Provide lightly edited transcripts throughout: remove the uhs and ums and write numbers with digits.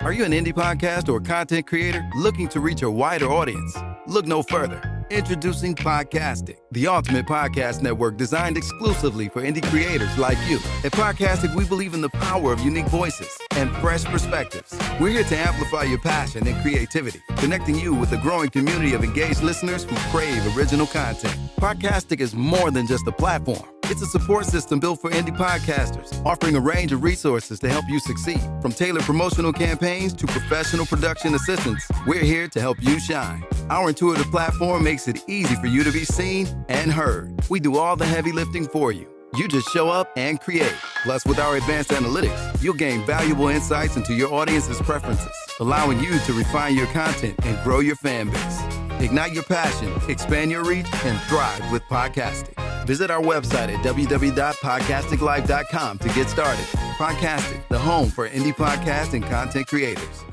Are you an indie podcast or content creator looking to reach a wider audience? Look no further. Introducing Podcastic, the ultimate podcast network designed exclusively for indie creators like you. At Podcastic, we believe in the power of unique voices and fresh perspectives. We're here to amplify your passion and creativity, connecting you with a growing community of engaged listeners who crave original content. Podcastic is more than just a platform. It's a support system built for indie podcasters, offering a range of resources to help you succeed. From tailored promotional campaigns to professional production assistance, we're here to help you shine. Our intuitive platform makes it easy for you to be seen and heard. We do all the heavy lifting for you. You just show up and create. Plus, with our advanced analytics, you'll gain valuable insights into your audience's preferences, allowing you to refine your content and grow your fan base. Ignite your passion, expand your reach, and thrive with podcasting. Visit our website at www.podcasticlife.com to get started. Podcastic, the home for indie podcast and content creators.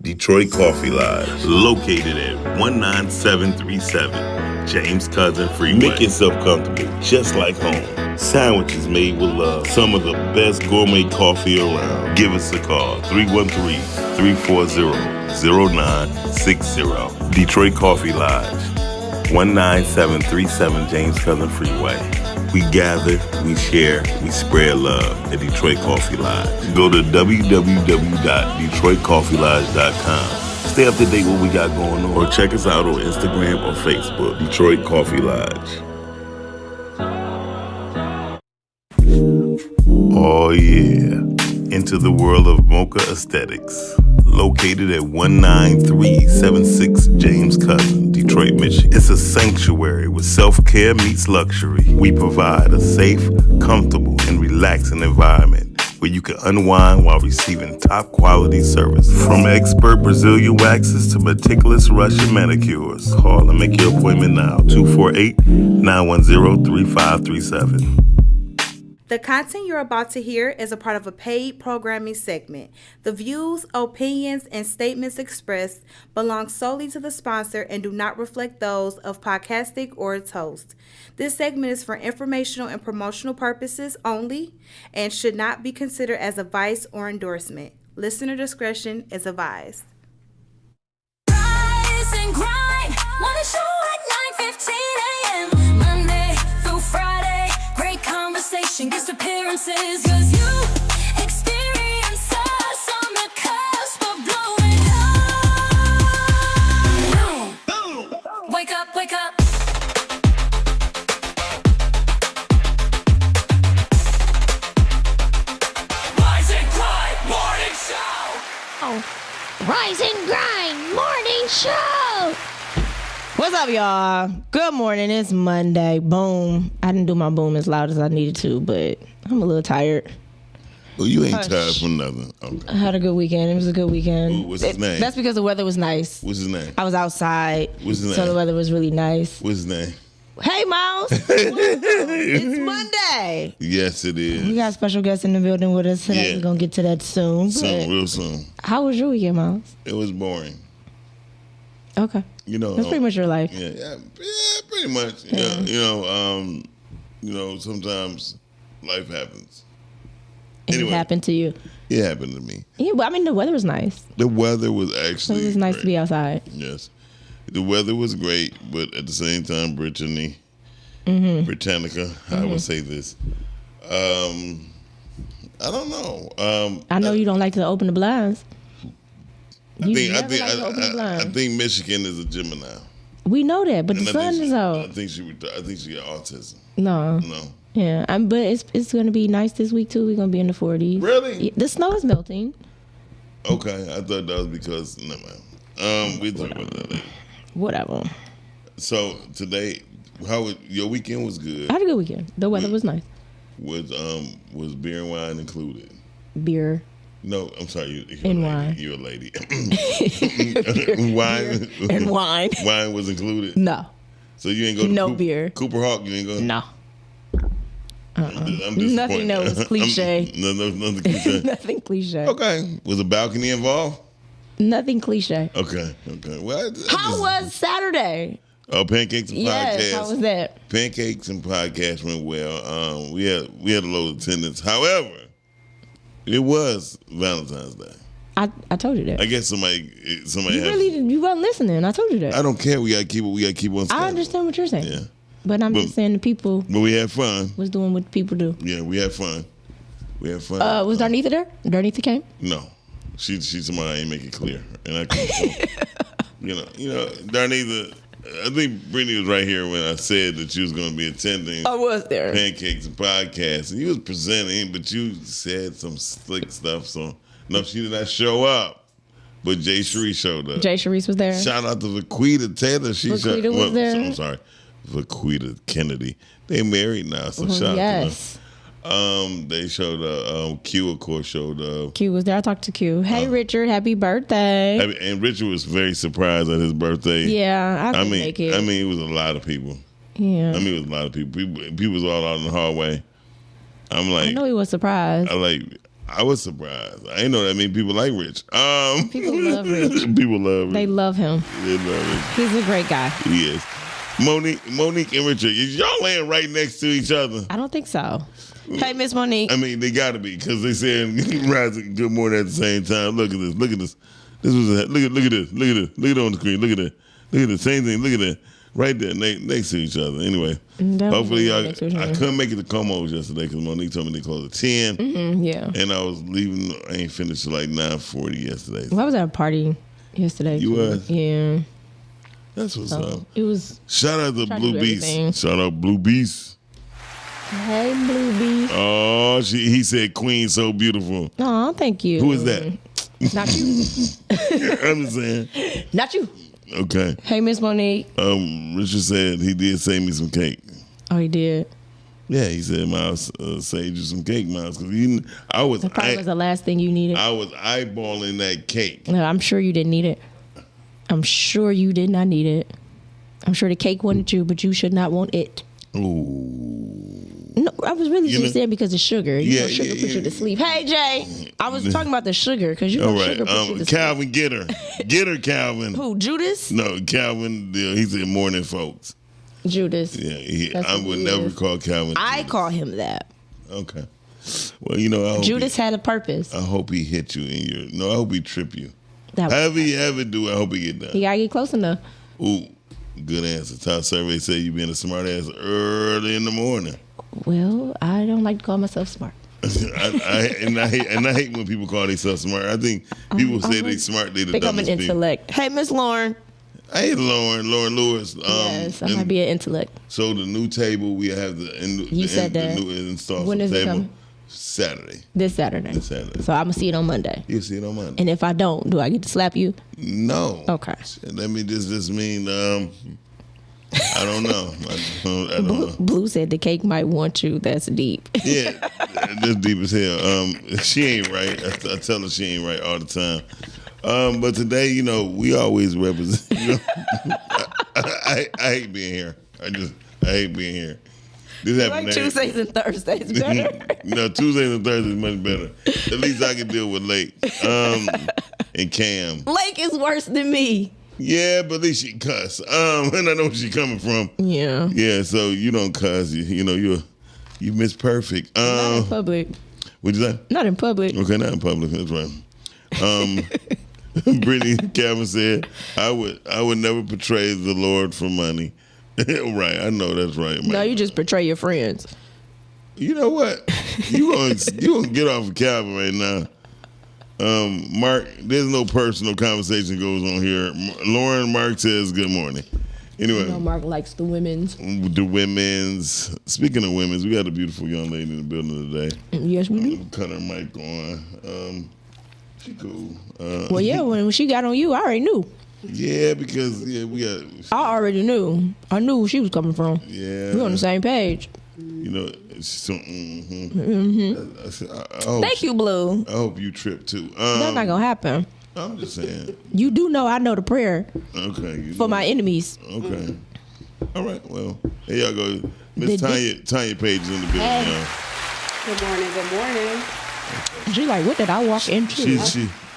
Detroit Coffee Lodge, located at 19737 James Cousin Freeway. Make yourself comfortable, just like home. Sandwiches made with love. Some of the best gourmet coffee around. Give us a call, 313-340-0960. Detroit Coffee Lodge, 19737 James Cousin Freeway. We gather, we share, we spread love at Detroit Coffee Lodge. Go to www.detroitcoffeelodge.com. Stay up to date what we got going on. Or check us out on Instagram or Facebook, Detroit Coffee Lodge. Oh yeah, into the world of Mocha Aesthetics. Located at 19376 James Cousin, Detroit, Michigan. It's a sanctuary where self-care meets luxury. We provide a safe, comfortable, and relaxing environment where you can unwind while receiving top-quality service. From expert Brazilian waxes to meticulous Russian manicures. Call and make your appointment now, 248-910-3537. The content you're about to hear is a part of a paid programming segment. The views, opinions, and statements expressed belong solely to the sponsor and do not reflect those of Podcastic or its host. This segment is for informational and promotional purposes only and should not be considered as advice or endorsement. Listener discretion is advised. Rise and grind, want a show at 9:15 a.m. Monday through Friday, great conversation, guest appearances, cause you experience us on the cusp of blowing up. Boom. Wake up, wake up. Rise and grind, morning show. Rise and Grind Morning Show. What's up, y'all? Good morning. It's Monday. Boom. I didn't do my boom as loud as I needed to, but I'm a little tired. Well, you ain't tired from nothing. Okay. I had a good weekend. It was a good weekend. Ooh, what's his name? That's because the weather was nice. What's his name? I was outside, What's his so name? the weather was really nice. What's his name? Hey, Mouse. It's Monday. Yes, it is. We got special guests in the building with us today. Yeah. We're going to get to that soon. Soon, real soon. How was your weekend, Mouse? It was boring. Okay. You know, That's pretty much your life. Yeah, pretty much. Yeah. You know, sometimes life happens. And it happened to you. It happened to me. Yeah, but I mean, the weather was nice. The weather was So actually it was nice great. to be outside. Yes. The weather was great, but at the same time, Brittany, Britannica, I would say this. I don't know. I know you don't like to open the blinds. I You never like to open the I blinds. think Michigan is a Gemini. We know that, but the And I sun think is I out. think she got autism. No. No. Yeah, but it's going to be nice this week, too. We're going to be in the 40s. Really? Yeah, the snow is melting. Okay, I thought that was because no man. We talk about that later. Whatever. So today, your weekend was good? I had a good weekend. The weather was nice. Was beer and wine included? Beer. No, I'm sorry. You're And a wine. lady. You're a lady. Wine and wine. Wine was included. No. So you ain't go to No beer. Cooper Hawk. You ain't go. No. I'm disappointed. Nothing that was cliche. Nothing cliche. Nothing cliche. Okay. Was a balcony involved? Nothing cliche. Okay. Well, How was Saturday? pancakes and podcasts? Yes, how was that? Pancakes and podcasts went well. We had a low attendance. However, It was Valentine's Day. I told you that. I guess somebody You weren't listening. I told you that. I don't care. We gotta keep it. We gotta keep on. I understand what you're saying. Yeah. But I'm just saying the people But we had fun. was doing what people do. Yeah, we had fun. Was Darnitha there? Darnitha came? No, she's somebody I ain't make it clear, and I couldn't. you know, Darnitha. I think Brittany was right here when I said that you was going to be attending. I was there. Pancakes and podcasts, and you was presenting, but you said some slick stuff. So no, she did not show up. But Jay Sharice showed up. Jay Sharice was there. Shout out to Vaquita Taylor. Vaquita was there. I'm sorry, Vaquita Kennedy. They married now, so shout out to them. They showed up. Q, of course, showed up. Q was there. I talked to Q. Hey, Richard, happy birthday. And Richard was very surprised at his birthday. Yeah, I couldn't make it. I mean, it was a lot of people. Yeah. I mean, it was a lot of people. People was all out in the hallway. I'm like, I know he was surprised. I was surprised. I didn't know that many people like Rich. People love Rich. People love Rich. They love him. They love Rich. He's a great guy. He is. Monique and Richard, is y'all laying right next to each other? I don't think so. Hey, Miss Monique. I mean, they got to be because they saying rising good morning at the same time. Look at this. Look at this. This was look at this. Look at this. Look at it on the screen. Look at that. Look at the same thing. Look at that. Right there, next to each other. Anyway, hopefully y'all. I couldn't make it to Como's yesterday because Monique told me they closed at 10. Mm-hmm, yeah. And I was leaving. I ain't finished till like 9:40 yesterday. Well, I was at a party yesterday. You was? Yeah. That's what's up. It was. Shout out to Blue Beast. Everything. Shout out Blue Beast. Hey, Blue Beast. Oh, he said Queen so beautiful. Oh, thank you. Who is that? Not you. I'm just saying. Not you. Okay. Hey, Miss Monique. Richard said he did save me some cake. Oh, he did? Yeah, he said, Miles, saved you some cake, Miles. Because That probably was the last thing you needed. I was eyeballing that cake. No, I'm sure you didn't need it. I'm sure you did not need it. I'm sure the cake wanted you, but you should not want it. Ooh. No, I was really just saying because of sugar. Sugar puts you to sleep. Hey, Jay. I was talking about the sugar because sugar puts you to Calvin, sleep. get her. Get her, Calvin. Who, Judas? No, Calvin, he said morning folks. Judas. Yeah, I would never call Calvin I Judas. call him that. Okay. Well, I hope Judas had a purpose. I hope he hit you in your... No, I hope he trip you. That However he ever do, I hope he get done. He gotta get close enough. Ooh, good answer. Top survey say you being a smart ass early in the morning. Well, I don't like to call myself smart. I hate when people call themselves smart. I think people say they smart, they the think I'm an dumbest people. intellect. Hey, Miss Lauren. I hate Lauren Lewis. Yes, I might be an intellect. So the new table we have the new installed when is it table coming? Saturday. This Saturday. This Saturday. So I'm gonna see it on Monday. You'll see it on Monday. And if I don't, do I get to slap you? No. Okay. Let me just mean I don't know. I don't know. Blue said the cake might want you. That's deep. Yeah, that's deep as hell. She ain't right. I tell her she ain't right all the time. But today, we always represent. I hate being here. I hate being here. This happened like Tuesdays and Thursdays better. No, Tuesdays and Thursdays much better. At least I can deal with Lake and Cam. Lake is worse than me. Yeah, but at least she cuss. And I know where she coming from. Yeah. Yeah, so you don't cuss. You miss perfect. Not in public. What'd you say? Not in public. Okay, not in public. That's right. Brittany Calvin said, I would never betray the Lord for money. Right, I know that's right. Man. No, you just betray your friends. You know what? You gonna get off of Calvin right now. Mark, there's no personal conversation goes on here. Lauren, Mark says good morning. Anyway, Mark likes the women's. The women's. Speaking of women's, we got a beautiful young lady in the building today. Yes, we do. Cut her mic on. She cool. Well, yeah, when she got on you, I already knew. Yeah, because we got. I already knew. I knew where she was coming from. Yeah, we on the same page. So, Thank you, Blue. I hope you trip too. That's not gonna happen. I'm just saying. You do know I know the prayer. Okay. For my enemies. Okay. All right. Well, here y'all go. Miss Tanya Page is in the building now. Good morning. Good morning. She's like, what did I walk into?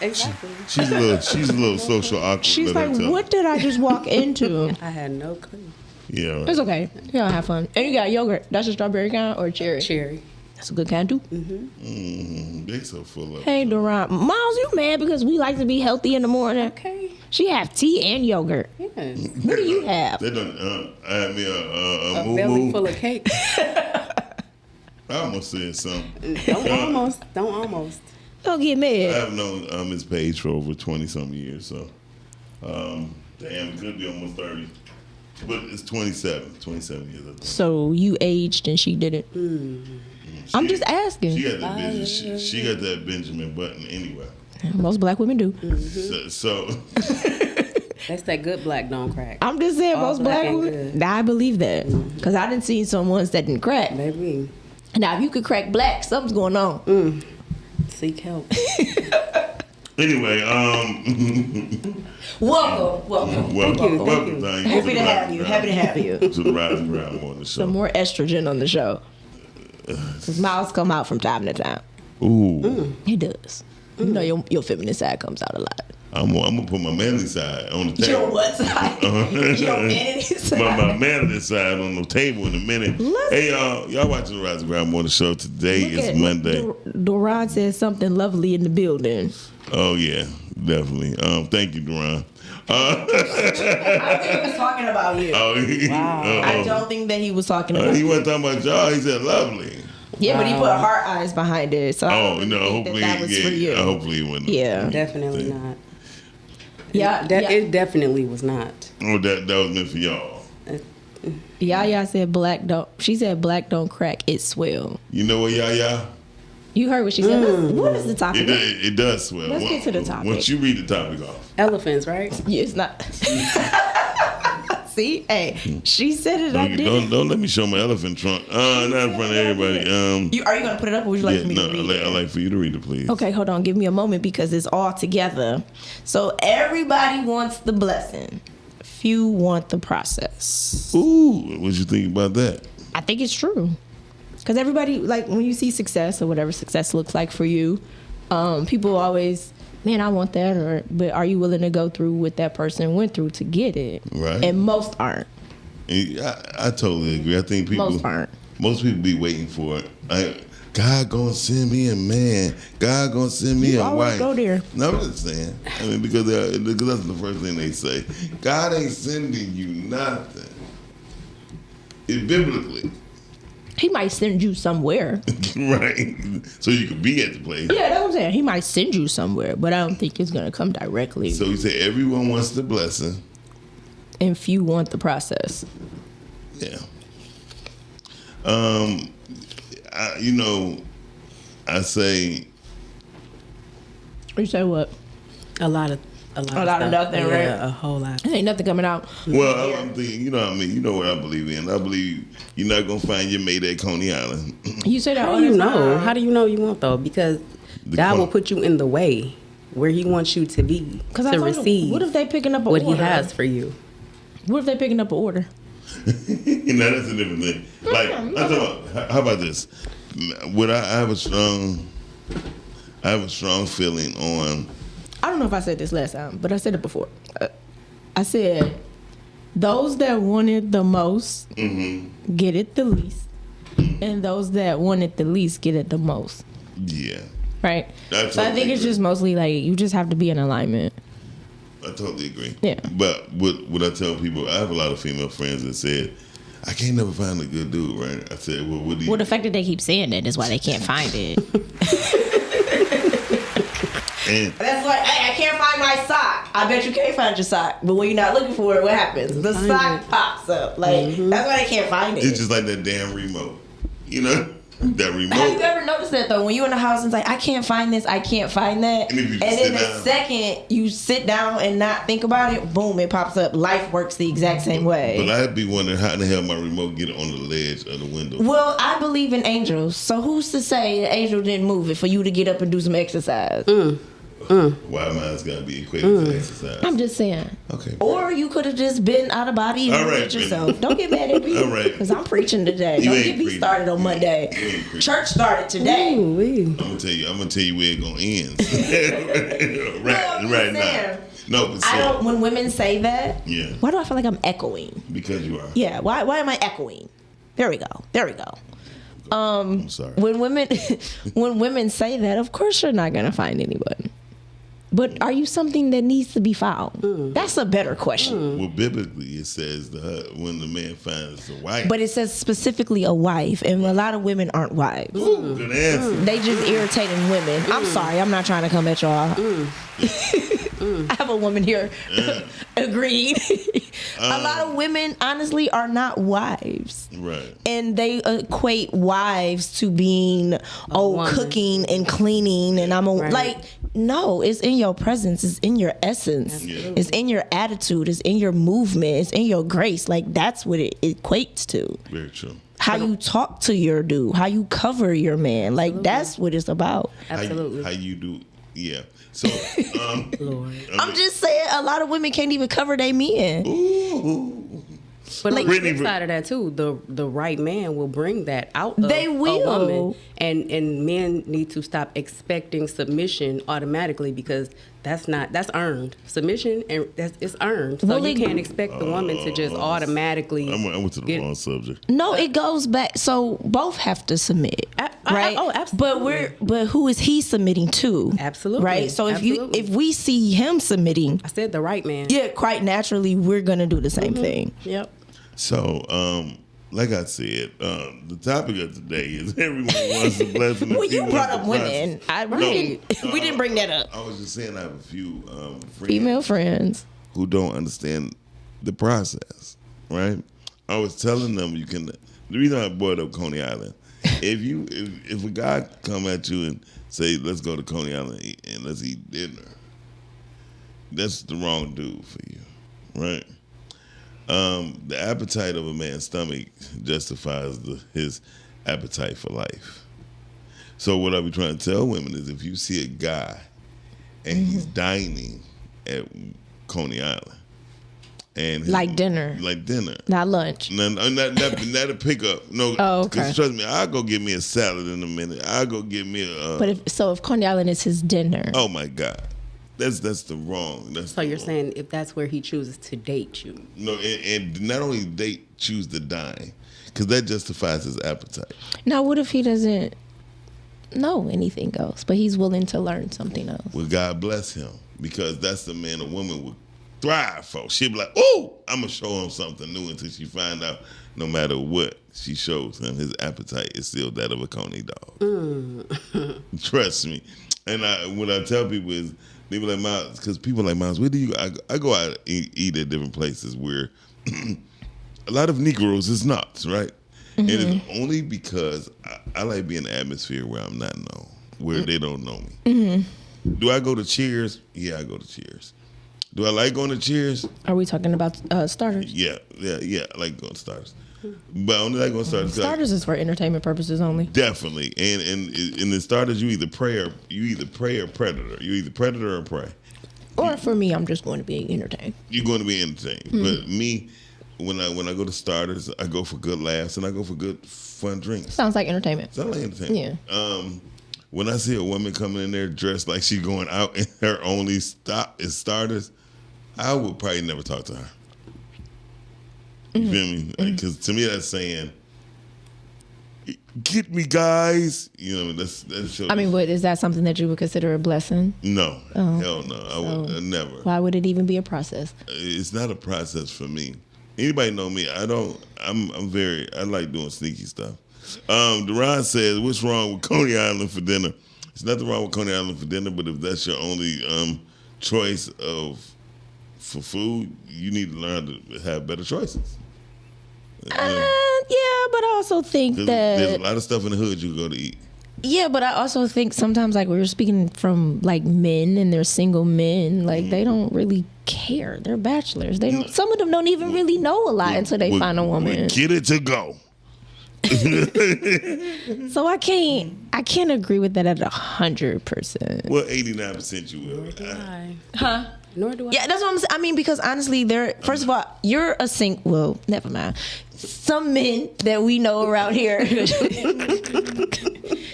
Exactly. She's a little social awkward. She's like, what did I just walk into? I had no clue. Yeah. Right. It's okay. You gotta have fun. And you got yogurt. That's a strawberry kind or cherry? Cherry. That's a good kind too. They so full of. Hey, Duran. Miles, you mad because we like to be healthy in the morning? Okay. She have tea and yogurt. Yes. What do you have? They done. I had me a A moo belly moo. full of cake. I almost said something. Don't almost. Don't get I mad. have known Miss Page for over 20-some years, so damn, it could be almost 30. But it's 27 years, I think. So you aged and she didn't. I'm just asking. She got that she got that Benjamin Button anyway. Most black women do. So That's that good black don't crack. I'm just saying, All most black black ain't women. good. I believe that because I didn't see some ones that didn't crack. Baby, Now, if you could crack black, something's going on. seek help. anyway, Welcome. welcome. Thank you. Happy to have you. Happy to have you. To the Rising Ground Morning Show. Some more estrogen on the show. Because Miles come out from time to time. Ooh, He does. You know your feminine side comes out a lot. I'm gonna put my manly side on the table. Your what side? Your manly side. my manly side on the table in a minute. Hey y'all watching the Rising Ground Morning Show. Today is Monday. Duran said something lovely in the building. Oh yeah, definitely. Thank you, Duran. I think he was talking about you. I don't think that he was talking about He you. wasn't talking about y'all. He said lovely. Yeah, but he put heart eyes behind it. So I Oh don't no, think hopefully, that was for you. hopefully it wasn't. Yeah. Definitely not. Yeah. It definitely was not. Oh, that was meant for y'all. Yaya said black don't. She said black don't crack. It swell. You know what, y'all? You heard what she said. What is the topic? It does swell. Let's get to the topic. Once you read the topic off. Elephants, right? Yeah, it's not. See, hey, she said it. I did. Don't let me show my elephant trunk. Not in front of everybody. Are you gonna put it up, or would you like for me to read it? I'd like for you to read it, please. Okay, hold on. Give me a moment because it's all together. So everybody wants the blessing. Few want the process. Ooh, what you think about that? I think it's true. Because everybody, like, when you see success or whatever success looks like for you, people always, man, I want that. But are you willing to go through what that person went through to get it? Right. And most aren't. I totally agree. I think people. Most aren't. Most people be waiting for it. God gonna send me a man. God gonna send me You a always wife. go there. No, I'm just saying. I mean, because that's the first thing they say. God ain't sending you nothing. Biblically, He might send you somewhere. right? So you can be at the place. Yeah, that's what I'm saying. He might send you somewhere, but I don't think it's going to come directly. So you say everyone wants the blessing. And few want the process. Yeah. I say. You say what? A lot of nothing, yeah, right? A whole lot. Ain't nothing coming out. Well, I'm thinking, you know what I mean? You know what I believe in. I believe you're not going to find your mate at Coney Island. You say that How all do you the know? time. How do you know you want though? Because God con- will put you in the way where He wants you to be Because I to told him, receive what if they picking up an what order? He has for you. What if they picking up an order? You know, that's a different thing. Like, I'm talking about, how about this? Would I have a strong feeling on. I don't know if I said this last time, but I said it before. I said, those that want it the most get it the least. And those that want it the least get it the most. Yeah. Right? I So I think it's just mostly like, you just have to be in alignment. I totally agree. Yeah. But what I tell people, I have a lot of female friends that said, I can't never find a good dude, right? I said, well, what do you... Well, the fact that they keep saying that is why they can't find it. And That's like, hey, I can't find my sock. I bet you can't find your sock. But when you're not looking for it, what happens? The sock pops up. Like, that's why they can't find it. it's just like that damn remote. You know? That remote. Have you ever noticed that though? When you're in the house and it's like, I can't find this, I can't find that. And if you And sit then the down- second you sit down and not think about it, boom, it pops up. Life works the exact same way. But I'd be wondering how in the hell my remote get on the ledge of the window. Well, I believe in angels. So who's to say an angel didn't move it for you to get up and do some exercise? Why mine's got to be equated to exercise? I'm just saying. Okay. Or you could have just been out of body and All right, moved yourself. Don't get mad at me. All right. Because I'm preaching today. You Don't ain't get me preaching. started on Monday. You ain't preaching. Church started today. Ooh-wee. I'm gonna tell you where it gonna end. I'm right just now. saying. No, but I don't. so, When women say that, yeah, why do I feel like I'm echoing? because you are. Yeah. Why am I echoing? There we go. I'm sorry. When women say that, of course you're not gonna find anyone. But are you something that needs to be found? That's a better question. Well, biblically, it says when the man finds a wife. But it says specifically a wife, and a lot of women aren't wives. Ooh, good answer. They just irritating women. I'm sorry, I'm not trying to come at y'all. I have a woman here agreed. A lot of women, honestly, are not wives. Right. And they equate wives to being, woman. cooking and cleaning. And Right. like, no, it's in your presence. It's in your essence. Yeah. It's in your attitude. It's in your movement. It's in your grace. Like, that's what it equates to. Very true. How you talk to your dude. How you cover your man. Like, that's what it's about. Absolutely. How you do. Yeah. So, Lord. I'm just saying, a lot of women can't even cover their men. ooh. But on the Brittany- flip side of that too, the right man will bring that out of They will. a woman, and men need to stop expecting submission automatically because that's earned. Submission and it's earned. So Well, you it- can't expect the woman to just automatically. I went to the get- wrong subject. No, it goes back. So both have to submit, right? Absolutely. But who is he submitting to? Absolutely. Right. So Absolutely. if we see him submitting, I said the right man. yeah, quite naturally we're gonna do the same thing. Yep. So, like I said, the topic of today is everyone wants a blessing. Well, you brought up women. We didn't bring that up. I was just saying I have a few friends Female friends. who don't understand the process, right? I was telling them the reason I brought up Coney Island, if a guy come at you and say, let's go to Coney Island and let's eat dinner, that's the wrong dude for you, right? The appetite of a man's stomach justifies his appetite for life. So what I be trying to tell women is if you see a guy and he's dining at Coney Island, and Like dinner. Not lunch. not a pickup. No, Oh, okay. 'cause trust me, I'll go get me a salad in a minute. I'll go get me a. But if Coney Island is his dinner, Oh my God, that's the wrong. So you're saying if that's where he chooses to date you. No, and not only they choose to dine, because that justifies his appetite. now what if he doesn't know anything else, but he's willing to learn something else? Well, God bless him, because that's the man a woman would thrive for. She'd be like, "Oh, I'm gonna show him something new," until she find out, no matter what she shows him, his appetite is still that of a Coney dog. Trust me. And what I tell people is, they be like, Miles, because people are like, Miles, where do you? I go out and eat at different places where a lot of Negroes is nuts, right? And it's only because I like being in an atmosphere where I'm not known, where they don't know me. Do I go to Cheers? Yeah, I go to Cheers. Do I like going to Cheers? Are we talking about starters? Yeah. I like going to Starters. But I only like going to Starters. 'cause Starters is for entertainment purposes only. definitely. And in the Starters, you either prey or predator. You either predator or prey. Or for me, I'm just going to be entertained. You're going to be entertained. But me, when I go to Starters, I go for good laughs and I go for good fun drinks. Sounds like entertainment. So I like entertainment. Yeah. When I see a woman coming in there dressed like she's going out and her only stop is Starters, I would probably never talk to her. You feel me? Because to me, that's saying, "Get me, guys." You know, that's I mean, but is that something that you would consider a blessing? no, hell no. I would never. Why would it even be a process? It's not a process for me. Anybody know me? I like doing sneaky stuff. Deron says, what's wrong with Coney Island for dinner? There's nothing wrong with Coney Island for dinner, but if that's your only choice for food, you need to learn to have better choices. Yeah, but I also think There's a that lot of stuff in the hood you go to eat. yeah, but I also think sometimes like we were speaking from like men and they're single men, like they don't really care. They're bachelors. They don't. Some of them don't even really know a lot until they find a woman. Get it to go. So I can't agree with that at 100%. Well, 89% you will. Nor do I. Yeah, that's what I'm saying. I mean, because honestly, first of all, you're a single. Well, never mind. Some men that we know around here,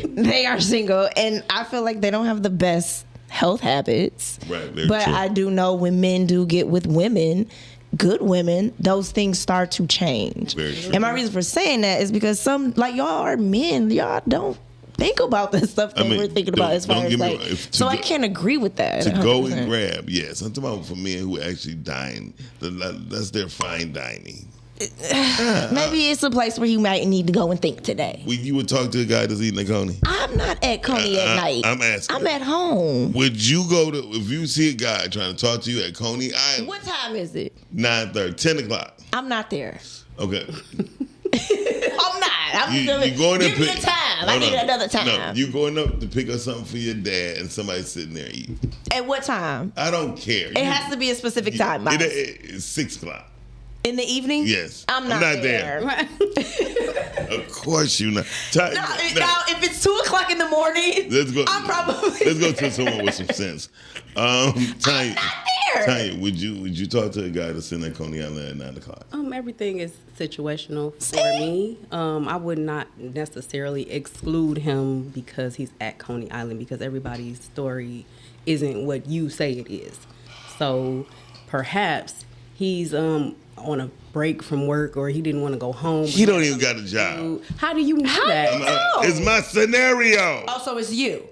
they are single, and I feel like they don't have the best health habits. Right, very but true. I do know when men do get with women, good women, those things start to change. Very true. And my reason for saying that is because some, like, y'all are men, y'all don't think about the stuff that we're thinking about as far as like. So I can't agree with that. To 100%. go and grab, yes. I'm talking about for men who actually dine. That's their fine dining. Maybe it's a place where you might need to go and think today. You would talk to a guy that's eating a Coney. I'm not at Coney at night. I'm asking. I'm at home. Would you go to, if you see a guy trying to talk to you at Coney Island? What time is it? 9:30, 10 o'clock. I'm not there. Okay. I'm not. You going to give me a time. I need another time. No, you going up to pick up something for your dad and somebody's sitting there eating. At what time? I don't care. It has to be a specific time. Miles. It's 6 o'clock. In the evening? Yes. I'm not there. Of course you not. Now, if it's 2 o'clock in the morning, let's go. I'm probably Let's go to someone with some sense. Tanya, I'm not there. Tanya, would you talk to a guy that's in at Coney Island at 9 o'clock? Everything is situational for me. I would not necessarily exclude him because he's at Coney Island, because everybody's story isn't what you say it is. So perhaps he's on a break from work, or he didn't want to go home. He don't even got a job. How do you know that? It's my scenario. Also, it's you.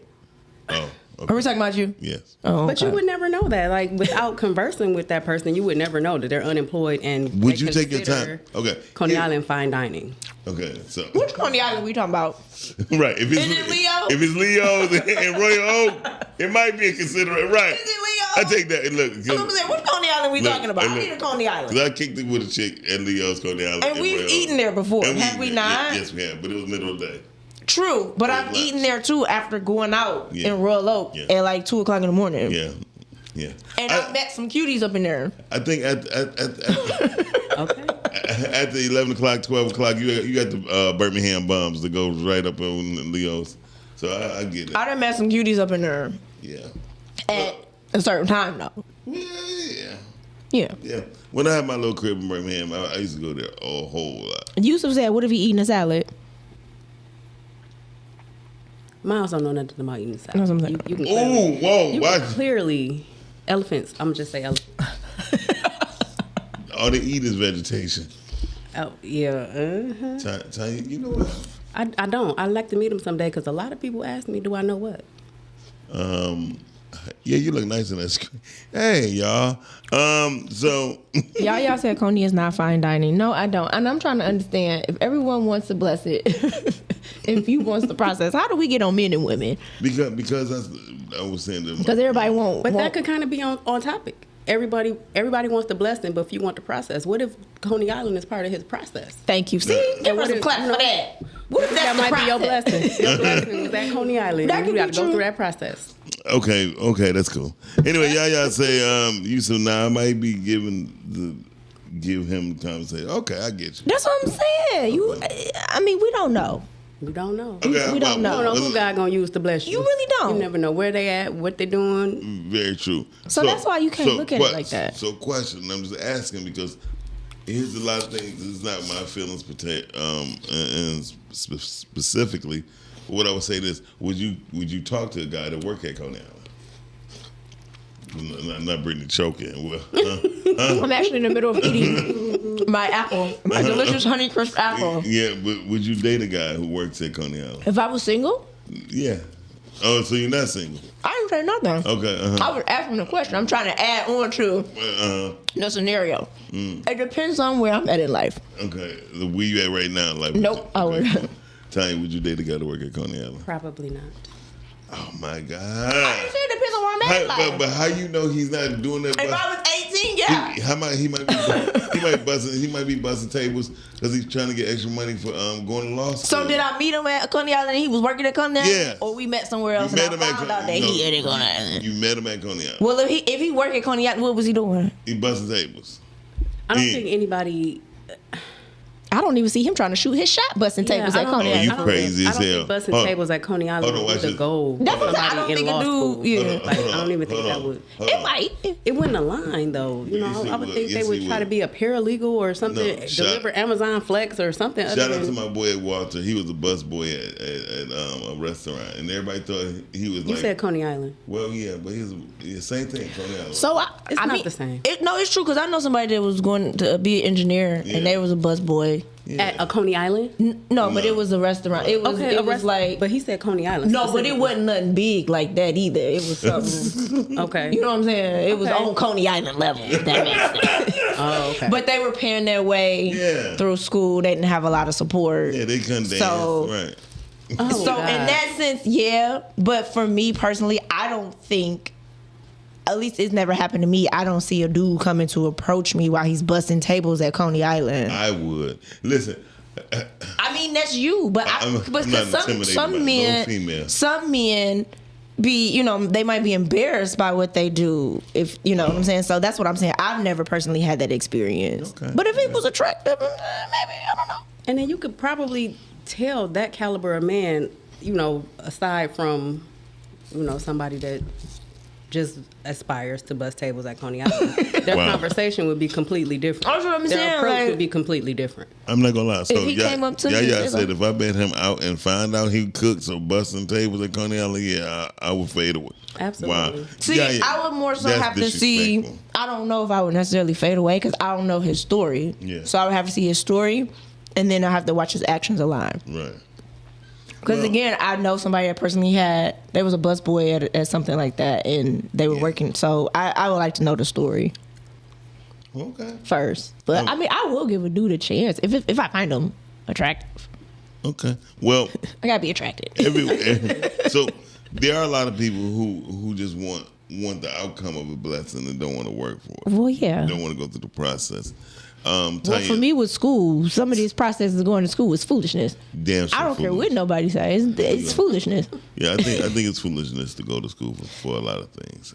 Oh, okay. Are we talking about you? Yes. Oh, But you would never know that. Like, without conversing with that person, you would never know that they're unemployed and Would they you take your consider time? Okay. Coney Island fine dining. Okay, so Which Coney Island we talking about? right. If it's Is it Leo? If it's Leo's and Royal Oak, it might be a considerate. Right. Is it Leo? I take that. And look, I'm saying, which Coney Island we talking about? I need a Coney Island. Because I kicked it with a chick at Leo's Coney Island. And we've Royal eaten Oak. there before, And have we eaten not? there. Yes, we have. But it was middle of the day. True, but I've Lunch. eaten there too after going out Yeah. in Royal Oak Yeah. at like 2 o'clock in the morning. Yeah. Yeah. And I met some cuties up in there. I think at Okay. at the 11 o'clock, 12 o'clock, you got the Birmingham bums that goes right up on Leo's. So I get it. I done met some cuties up in there Yeah. at a certain time though. Yeah. Yeah. Yeah. When I had my little crib in Birmingham, I used to go there a whole lot. Yusuf said, "What if he eating a salad?" Miles don't know nothing about eating salad. That's what I'm saying. You can Ooh, clearly, whoa. you Why? can clearly elephants. I'm just say elephants. All they eat is vegetation. Oh yeah. Tanya, you know what? I don't. I'd like to meet him someday because a lot of people ask me, "Do I know what?" Yeah, you look nice in that screen. Hey, y'all. So Y'all said Coney is not fine dining. No, I don't. And I'm trying to understand if everyone wants to bless it, if you wants the process, how do we get on men and women? because I was saying that. Because everybody won't. But that could kind of be on topic. Everybody wants the blessing, but if you want the process, what if Coney Island is part of his process? Thank you. See, give us a clap for that. What if that's That might be your process? blessing. Your blessing was at Coney Island. That and could you got be to go true. through that process. Okay, that's cool. Anyway, y'all say Yusuf now I might be give him the conversation. Okay, I get you. That's what I'm saying. I mean, we don't know. We don't know. Okay, we don't know. You don't know who God gonna use to bless you. You really don't. You never know where they at, what they doing. Very true. So that's why you can't look at it like that. So question, I'm just asking because here's a lot of things. It's not my feelings, and specifically, what I would say this: would you talk to a guy that work at Coney Island? Not Brittany choking. Well, I'm actually in the middle of eating my apple, my delicious Honey Crisp apple. yeah, but would you date a guy who works at Coney Island? If I was single, Yeah. Oh, so you're not single? I didn't say nothing. Okay. I was asking the question. I'm trying to add on to the scenario. It depends on where I'm at in life. Okay. Where you at right now? Like, Nope, I wouldn't. Tanya, would you date a guy to work at Coney Island? Probably not. Oh my God. I didn't say it depends on where I'm at in life. But how you know he's not doing that? If I was 18, yeah. He might be busting tables because he's trying to get extra money for going to law school. So did I meet him at Coney Island and he was working at Coney Island? Yes. Or we met somewhere else You met and him I at found out that no, he had it Coney Island? You met him at Coney Island. Well, if he worked at Coney Island, what was he doing? He busting tables. I don't Yeah. think anybody. I don't even see him trying to shoot his shot busting tables at Coney Oh, Island. you crazy as I don't hell. think busting Hold on. tables at Coney Hold on, Island watch would the this. goal. That's what I'm saying. I Somebody don't in think law it school. do. Yeah. Like, I don't even think that would. It might. It wouldn't align though. You know, Yes, it I would would. think Yes, they would it try to would. be a paralegal or something. No, Deliver Amazon Flex or something. Shout other out to than, my boy Walter. He was a busboy at a restaurant, and everybody thought he was you like. said Coney Island. Well, yeah, but he's the same thing. Coney Island. So It's I not mean, the same. No, it's true because I know somebody that was going to be an engineer Yeah. and they was a busboy. Yeah. At a Coney Island. No, but it was a restaurant. It was. Okay, It was like. But he said Coney Island. No, but it wasn't nothing big like that either. It was something. Okay. You know what I'm saying? It was Okay. on Coney Island level. If that makes sense. Oh, okay. But they were paying their way Yeah. through school. They didn't have a lot of support. Yeah, they couldn't dance. So- Right. Oh, So God. in that sense, yeah. But for me personally, I don't think. At least it's never happened to me. I don't see a dude coming to approach me while he's busting tables at Coney Island. I would. Listen, I mean, that's you, but I'm not because intimidated by some no female. some men be, they might be embarrassed by what they do. If you know what I'm saying. So that's what I'm saying. I've never personally had that experience. Okay. But if it was attractive, maybe I don't know. And then you could probably tell that caliber of man, aside from, somebody that just aspires to bust tables at Coney Island, their Wow. conversation would be completely different. That's what I'm their saying, approach like- would be completely different. I'm not gonna lie. So If he came up to me, Yaya you said know. if I met him out and find out he cooks or busting tables at Coney Island, yeah, I would fade away. Absolutely. Wow. See, Yaya, I would more so that's have to see. disrespectful. I don't know if I would necessarily fade away because I don't know his story. Yeah. So I would have to see his story, and then I have to watch his actions align. Right. Because Well- again, I know somebody that personally they was a busboy at something like that, and they were working. So I would like to know the story Okay. first. But Oh. I mean, I will give a dude a chance if I find him attractive. Okay. Well, I gotta be attracted. so there are a lot of people who just want the outcome of a blessing and don't want to work for it. Well, yeah. Don't want to go through the process. Well, Tanya, for me with school, some of these processes of going to school is foolishness. damn sure I don't care foolish. what nobody says. It's foolishness. Yeah, I think it's foolishness to go to school for a lot of things.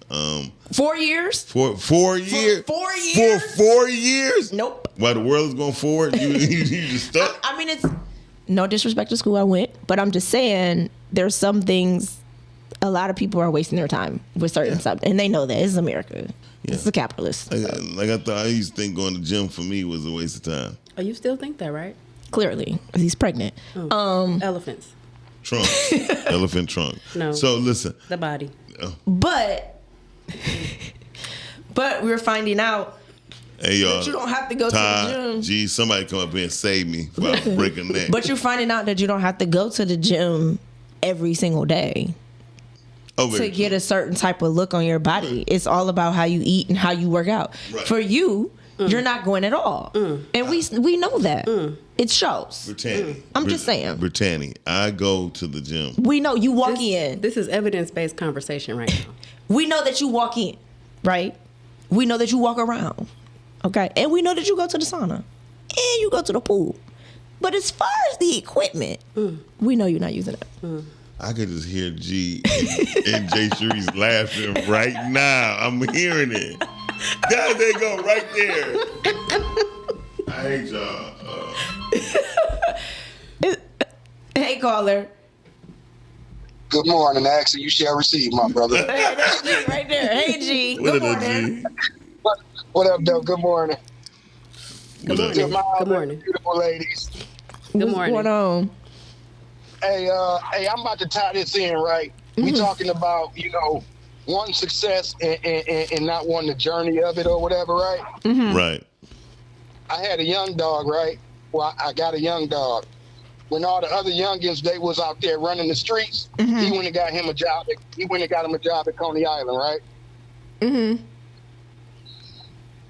4 years? For 4 years. 4 years? For 4 years. Nope. While the world is going forward, you just stuck. I mean, it's no disrespect to school I went, but I'm just saying there's some things a lot of people are wasting their time with certain stuff, and they know that. It's America. It's a capitalist. Like I thought, I used to think going to the gym for me was a waste of time. Oh, you still think that, right? Clearly, 'cause he's pregnant. Elephants. Trunk, elephant trunk. No. So listen, The body. But we're finding out hey y'all, that you don't have to go Ty, to the gym. Gee, somebody come up here and save me while I break a neck. But you're finding out that you don't have to go to the gym every single day to get a certain type of look on your body. It's all about how you eat and how you work out. Right. For you, you're not going at all, and we know that. It shows. Brittany. I'm just saying. Brittany, I go to the gym. We know you walk in. This is evidence-based conversation right now. We know that you walk in, right? We know that you walk around, okay? And we know that you go to the sauna and you go to the pool. But as far as the equipment, we know you're not using it. I could just hear G and Jay Sharice laughing right now. I'm hearing it. There they go, right there. I hate y'all. Hey, caller. Good morning. Actually, you shall receive, my brother. Hey, that's G right there. Hey, G. What Good up, morning. G? What up, though? Good morning. What up? To my Good morning. beautiful ladies. Good What's morning. going on? Hey, I'm about to tie this in, right? We talking about, wanting success and not wanting the journey of it or whatever, right? Right. I had a young dog, right? Well, I got a young dog. When all the other youngins, they was out there running the streets, he went and got him a job. He went and got him a job at Coney Island, right?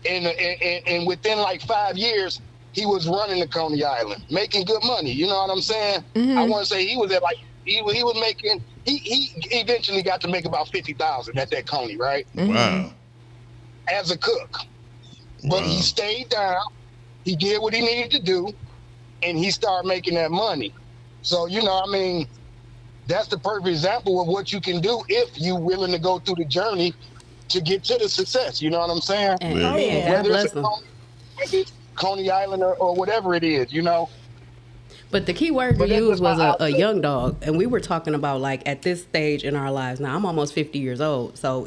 And within like 5 years, he was running to Coney Island, making good money. You know what I'm saying? I want to say he was at like he was making. He eventually got to make about $50,000 at that Coney, right? Wow. As a cook, but he stayed down. He did what he needed to do, and he started making that money. So that's the perfect example of what you can do if you're willing to go through the journey to get to the success. You know what I'm saying? And, Yeah. and God Whether bless it's a them. Coney, Coney Island or whatever it is, you know. But the key word But you that's used just was my a young dog, and we were talking about like at this stage in our lives. Now I'm almost 50 years old, so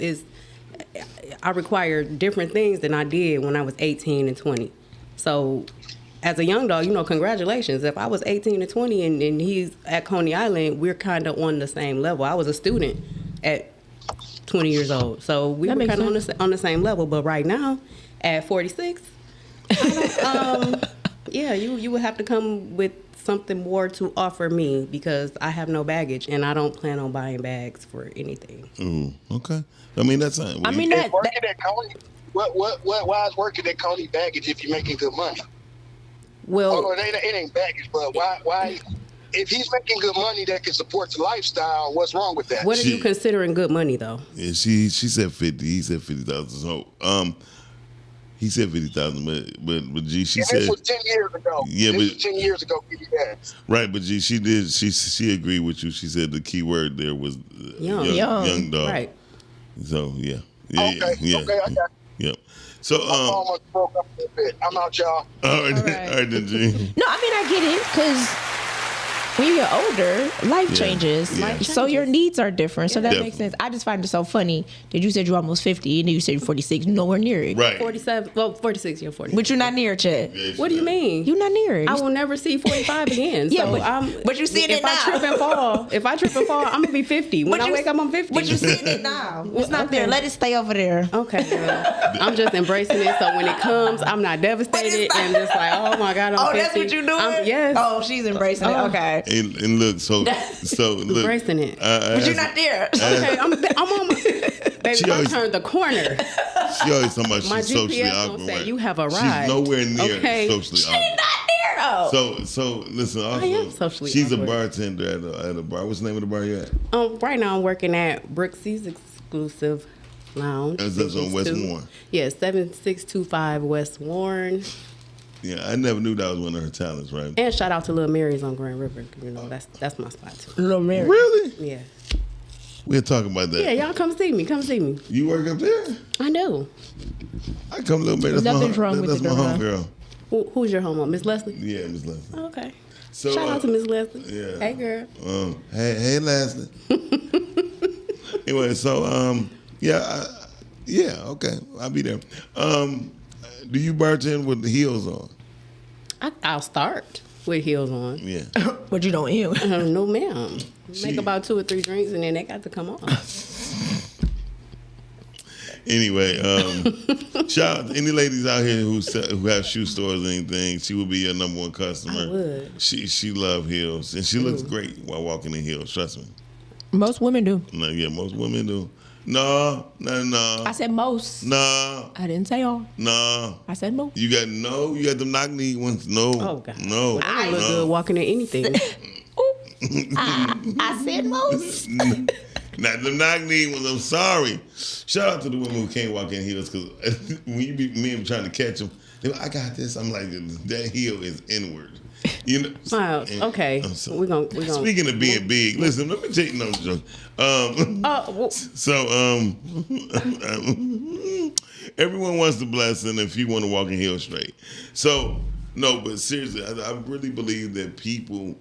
I require different things than I did when I was 18 and 20. So as a young dog, you know, congratulations. If I was 18 and 20 and he's at Coney Island, we're kind of on the same level. I was a student at 20 years old, so we That were makes kind of on the same level. But right now, at 46, yeah, you would have to come with something more to offer me because I have no baggage and I don't plan on buying bags for anything. Okay. I mean, that's not. I mean, If working at Coney, why is working at Coney baggage if you're making good money? Well, Oh, it ain't baggage, but why? If he's making good money that can support the lifestyle, what's wrong with that? what are you considering good money though? Yeah, she said 50. He said 50,000. So he said 50,000, but G, she And said this was 10 years ago. Yeah, this but- was 10 years ago. Give you that. right. But G, she agreed with you. She said the key word there was young dog. Right. So yeah. Okay, Yeah. okay, I got Yep. So almost broke up a little bit. I'm out, y'all. all right, right. all right then, G. No, I mean I get it because when you get older, life changes. Yeah. So your needs are different. So that Definitely. makes sense. I just find it so funny that you said you're almost 50 and then you said you're 46. Nowhere near it. Right. 47, well, 46, you're 40. But you're not near it, Chad. What do you mean? You're not near it. I will never see 45 again. Yeah, so but you're seeing it if I now. if I trip and fall, I'm gonna be 50. When I wake up, I'm 50. But you're seeing it now. It's not Okay. there. Let it stay over there. Okay, well, I'm just embracing it. So when it comes, I'm not devastated not- and just like, oh my God, I'm 50. That's what you're doing? Yes. Oh, she's embracing it. Okay. And look, so look, Embracing it. But you're not there. Okay, I'm on my. Baby, She if I always- turned the corner. She always talking about My she's socially GPS gonna awkward. say, right? "You have arrived." She's nowhere near Okay. socially awkward. Not there, though. So listen. Also, am socially she's awkward. a bartender at a bar. What's the name of the bar you at? Right now I'm working at Brooksy's Exclusive Lounge. That's on West Warren. Yeah, 7625 West Warren. Yeah, I never knew that was one of her talents, right? And shout out to Little Mary's on Grand River. You know, that's my spot too. Little Mary. Really? Yeah. We'll talk about that. Yeah, y'all come see me. Come see me. You work up there? I do. I come a little bit. That's Nothing's my, wrong with that's it, my Dora. homegirl. Who's your homo? Miss Leslie? Yeah, Miss Leslie. Oh, okay. So, Shout out to Miss Leslie. yeah. Hey, girl. Hey, Leslie. Anyway, so okay, I'll be there. Do you bartend with the heels on? I'll start with heels on. Yeah. But you don't eat. No, ma'am. She- Make about 2 or 3 drinks and then they got to come on. Anyway, shout out to any ladies out here who have shoe stores or anything. She would be your number one customer. I would. She love heels and she looks great while walking in heels. Trust me. Most women do. No, yeah, most women do. No. I said most. No. I didn't say all. No. I said most. You got the knock-knee ones. No. Oh, God. No. I look no. good walking in anything. I said most. Not the knock-knee ones. I'm sorry. Shout out to the women who can't walk in heels because when you be me and trying to catch them, they're like, I got this. I'm like, that heel is inward. You know. Wow, okay. I'm sorry. We're gonna Speaking of being big, listen. Let me tell you no joke. Everyone wants the blessing if you want to walk in heels straight. So no, but seriously, I really believe that people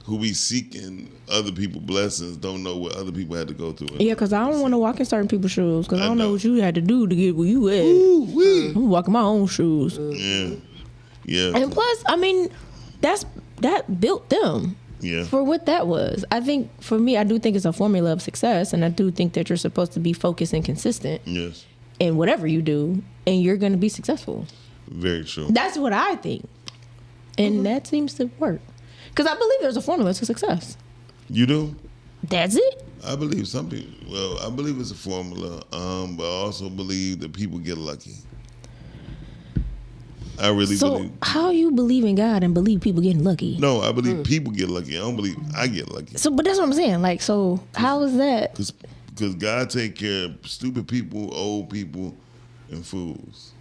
who be seeking other people's blessings don't know what other people had to go through. Yeah, because I don't want to walk in certain people's shoes because I I don't know know. what you had to do to get where you at. Ooh, wee. I'm walking my own shoes. Yeah. And plus, I mean, that built them Yeah. for what that was. I think for me, I do think it's a formula of success, and I do think that you're supposed to be focused and consistent Yes. in whatever you do, and you're going to be successful. Very true. That's what I think, and that seems to work because I believe there's a formula to success. You do? That's it. I believe some people. Well, I believe it's a formula, but I also believe that people get lucky. I really So believe. how you believe in God and believe people getting lucky? No, I believe people get lucky. I don't believe I get lucky. So, but that's what I'm saying. Like, so how is that? Because God take care of stupid people, old people, and fools.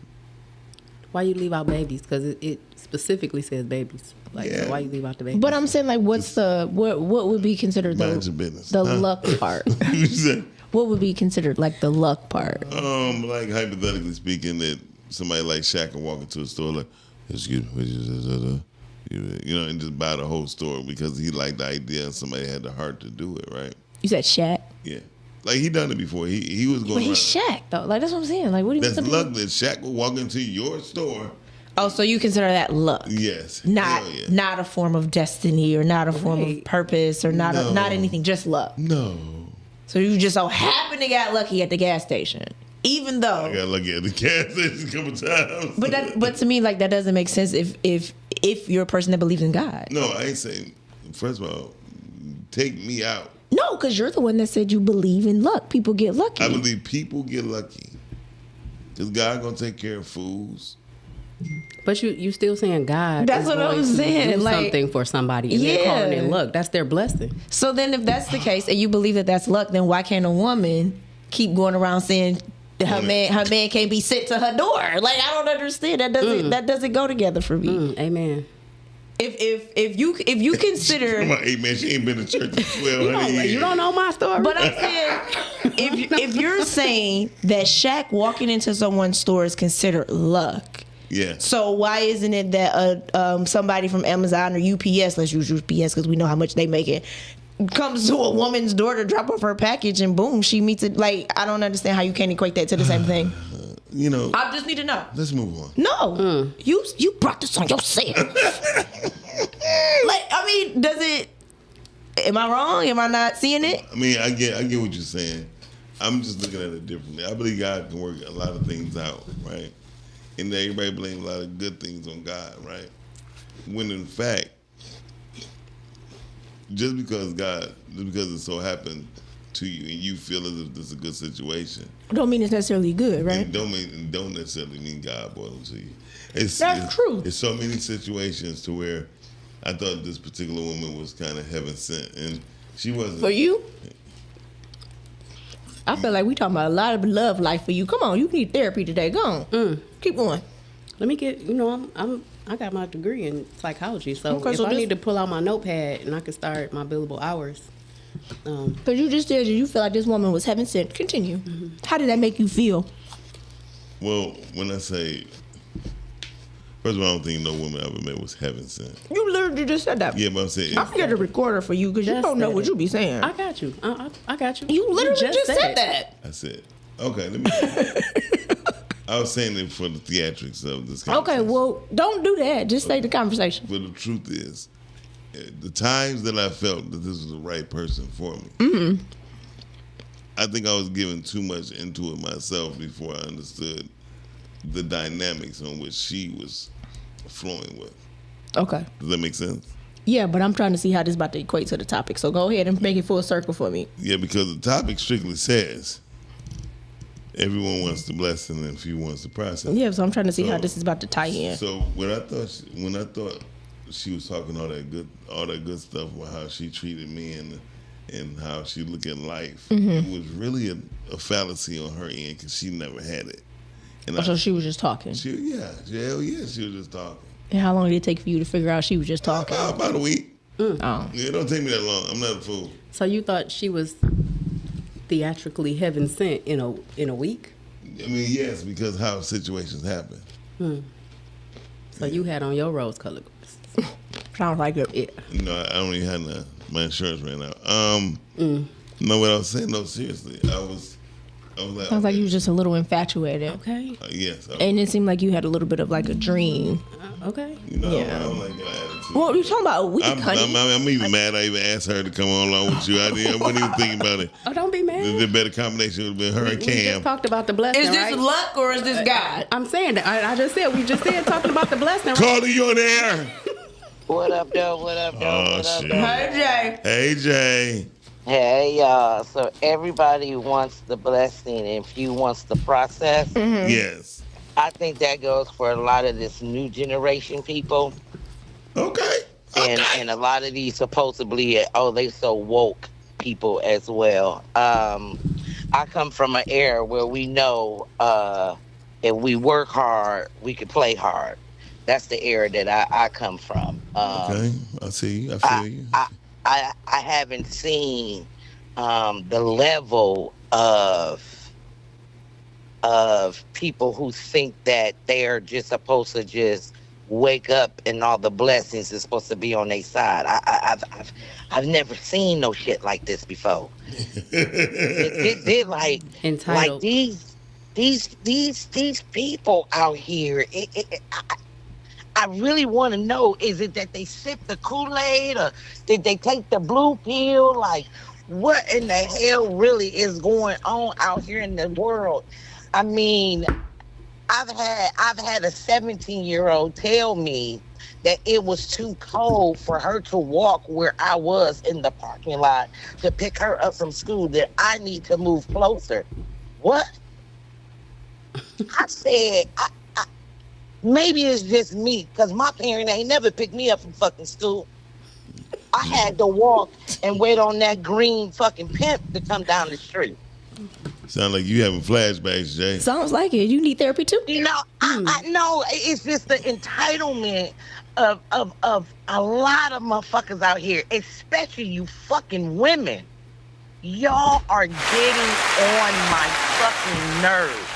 Why you leave out babies? Because it specifically says babies. Like, Yeah. so why you leave out the babies? But I'm saying, like, what's the what would be considered Mind your business. the Huh? luck part? You said, What would be considered like the luck part? like hypothetically speaking, that somebody like Shaq can walk into a store like, excuse me, you know, and just buy the whole store because he liked the idea and somebody had the heart to do it, right? You said Shaq. Yeah. Like he done it before. He was going But he's around. Shaq though. Like that's what I'm saying. Like what do you That's mean? luck that Shaq will walk into your store. Oh, so you consider that luck? Yes. Not Hell yeah. not a form of destiny or not a form of Right. purpose or not No. not anything, just luck. No. So you just so happen to get lucky at the gas station, even though. I got lucky at the gas station a couple times. But to me, like that doesn't make sense if you're a person that believes in God. No, I ain't saying. First of all, take me out. No, because you're the one that said you believe in luck. People get lucky. I believe people get lucky because God gonna take care of fools. But you still saying God That's is what going I'm to saying, do like- something for somebody and they're calling it Yeah. luck. That's their blessing. So then, if that's the case, and you believe that that's luck, then why can't a woman keep going around saying that her man can't be sent to her door? Like I don't understand. That doesn't go together for me. Amen. If you consider. Come on, hey man, she ain't been to church in 1,200 years. You don't know my story. But I'm saying, if you're saying that Shaq walking into someone's store is considered luck, Yeah. so why isn't it that somebody from Amazon or UPS, let's use UPS because we know how much they make it, comes to a woman's door to drop off her package and boom, she meets it? Like I don't understand how you can't equate that to the same thing. You know, I just need to know. let's move on. No, you brought this on yourself. Like I mean, does it? Am I wrong? Am I not seeing it? I mean, I get what you're saying. I'm just looking at it differently. I believe God can work a lot of things out, right? And everybody blame a lot of good things on God, right? When in fact, just because it so happened to you and you feel as if this is a good situation, Don't mean it's necessarily good, right? it don't necessarily mean God brought them to you. It's true. It's so many situations to where I thought this particular woman was kind of heaven sent, and she wasn't. For you? I feel like we talking about a lot of love life for you. Come on, you need therapy today. Go on. Keep going. Let me get. I got my degree in psychology, so Okay, if so I this- need to pull out my notepad and I can start my billable hours. Because you just said you feel like this woman was heaven sent. Continue. How did that make you feel? Well, when I say, first of all, I don't think no woman I ever met was heaven sent. You literally just said that. Yeah, but I'm saying, I'm here to record her for you because you Just don't know said what it. you be saying. I got you. I got you. You literally just said it. that. I said, okay, let me. I was saying it for the theatrics of this conversation. Okay, well, don't do that. Just say the conversation. But the truth is, the times that I felt that this was the right person for me, I think I was giving too much into it myself before I understood the dynamics on which she was flowing with. Okay. Does that make sense? Yeah, but I'm trying to see how this is about to equate to the topic. So go ahead and make it full circle for me. Yeah, because the topic strictly says everyone wants the blessing and few wants the process. Yeah, so I'm trying to see how this is about to tie in. So when I thought she was talking all that good stuff about how she treated me and how she looked at life, it was really a fallacy on her end because she never had it. And So she was just talking. she was just talking. And how long did it take for you to figure out she was just talking? About a week. Oh. Yeah, it don't take me that long. I'm not a fool. So you thought she was theatrically heaven sent in a week? I mean, yes, because how situations happen. So you had on your rose colored glasses. Sounds like it. Yeah. You know, I don't even have my insurance ran out. No, what I was saying, no, seriously, I was like, Sounds like you was just a little infatuated. Okay. yes, And it seemed like you had a little bit of like a dream. Okay. you know, yeah. I don't like your attitude. Well, you're talking about a week, honey. I'm even mad I even asked her to come on along with you. I wasn't even thinking about it. Oh, don't be mad. The better combination would have been her and We just Cam. talked about the blessing, Is this right? luck or is this God? I'm saying that. I just said talking about the blessing. Right? Carly, you on the air? What up, though? What up, though? Oh, What up, shit. though? Hey, Jay. Hey, Jay. Hey, y'all. So everybody wants the blessing and few wants the process. Yes. I think that goes for a lot of this new generation people. Okay. And a lot of these supposedly, they so woke people as well. I come from an era where we know if we work hard, we can play hard. That's the era that I come from. Okay. I see you. I feel you. I haven't seen the level of people who think that they're just supposed to just wake up and all the blessings is supposed to be on their side. I've never seen no shit like this before. They're like Entitled. these people out here. I really want to know, is it that they sip the Kool-Aid or did they take the blue pill? Like, what in the hell really is going on out here in the world? I mean, I've had a 17-year-old tell me that it was too cold for her to walk where I was in the parking lot to pick her up from school, that I need to move closer. What? I said, maybe it's just me, because my parent ain't never picked me up from fucking school. I had to walk and wait on that green fucking pimp to come down the street. Sound like you having flashbacks, Jay. Sounds like it. You need therapy too. You know, I know it's just the entitlement of a lot of motherfuckers out here, especially you fucking women. Y'all are getting on my fucking nerves.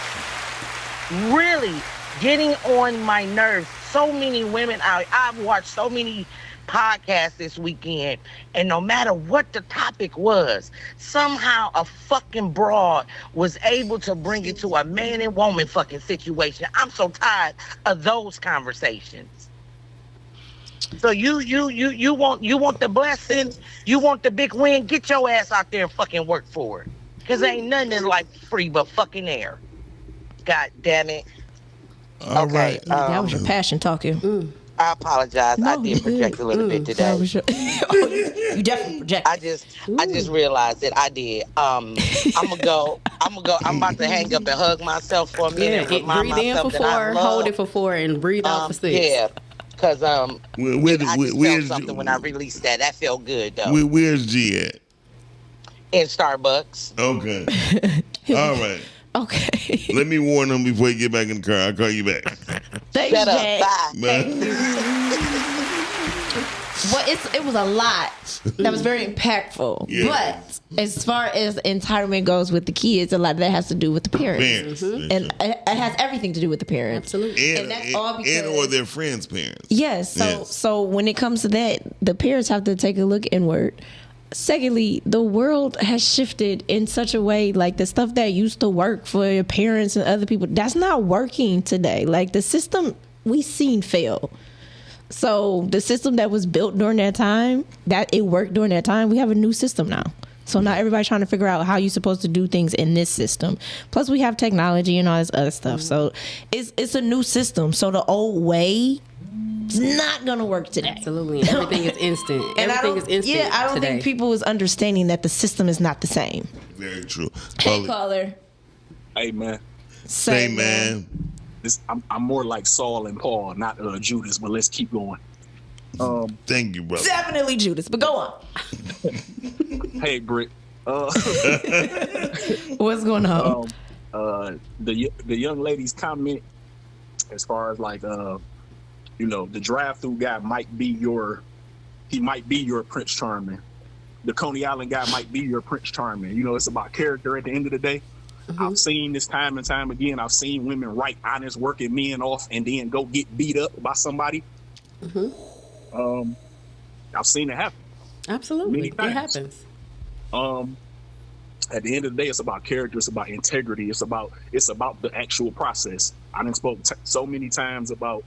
Really getting on my nerves. So many women out. I've watched so many podcasts this weekend, and no matter what the topic was, somehow a fucking broad was able to bring it to a man and woman fucking situation. I'm so tired of those conversations. So you want the blessing, you want the big win, get your ass out there and fucking work for it. Cause ain't nothing in life free but fucking air. God damn it. All right. That was your passion talking. I apologize. No, I did project a little bit today. That was your, you definitely projected. I just realized that I did. I'm about to hang up and hug myself for a minute. Yeah, and remind breathe in for myself that I 4, love, hold it for 4, and breathe out for 6. Yeah, because I just felt where's something when I released that. That felt good though. Where's G at? In Starbucks. Okay. All right. Okay. Let me warn them before you get back in the car. I'll call you back. Thanks, Shut up. Jay. Bye. Bye. Well, it was a lot that was very impactful. Yeah. But as far as entitlement goes with the kids, a lot of that has to do with the parents. And it has everything to do with the parents. Absolutely. And that's all because... And or their friends' parents. Yes. So when it comes to that, the parents have to take a look inward. Secondly, the world has shifted in such a way, like the stuff that used to work for your parents and other people, that's not working today. Like the system we've seen fail. So the system that was built during that time, that it worked during that time, we have a new system now. So now everybody's trying to figure out how you're supposed to do things in this system. Plus we have technology and all this other stuff. So it's a new system. So the old way, it's not gonna work today. Absolutely. Everything is instant. And Everything is instant. Yeah, I don't today. think people is understanding that the system is not the same. Very true. Hey, caller. Hey, man. Say, man. I'm more like Saul and Paul, not Judas, but let's keep going. Thank you, brother. Definitely Judas, but go on. Hey, Britt. What's going on? The young lady's comment as far as like the drive-through guy might be your Prince Charming. The Coney Island guy might be your Prince Charming. You know, it's about character at the end of the day. Mm-hmm. I've seen this time and time again. I've seen women write honest working men off and then go get beat up by somebody. Mm-hmm. I've seen it happen. Absolutely. It happens. At the end of the day, it's about character. It's about integrity. It's about the actual process. I done spoke so many times about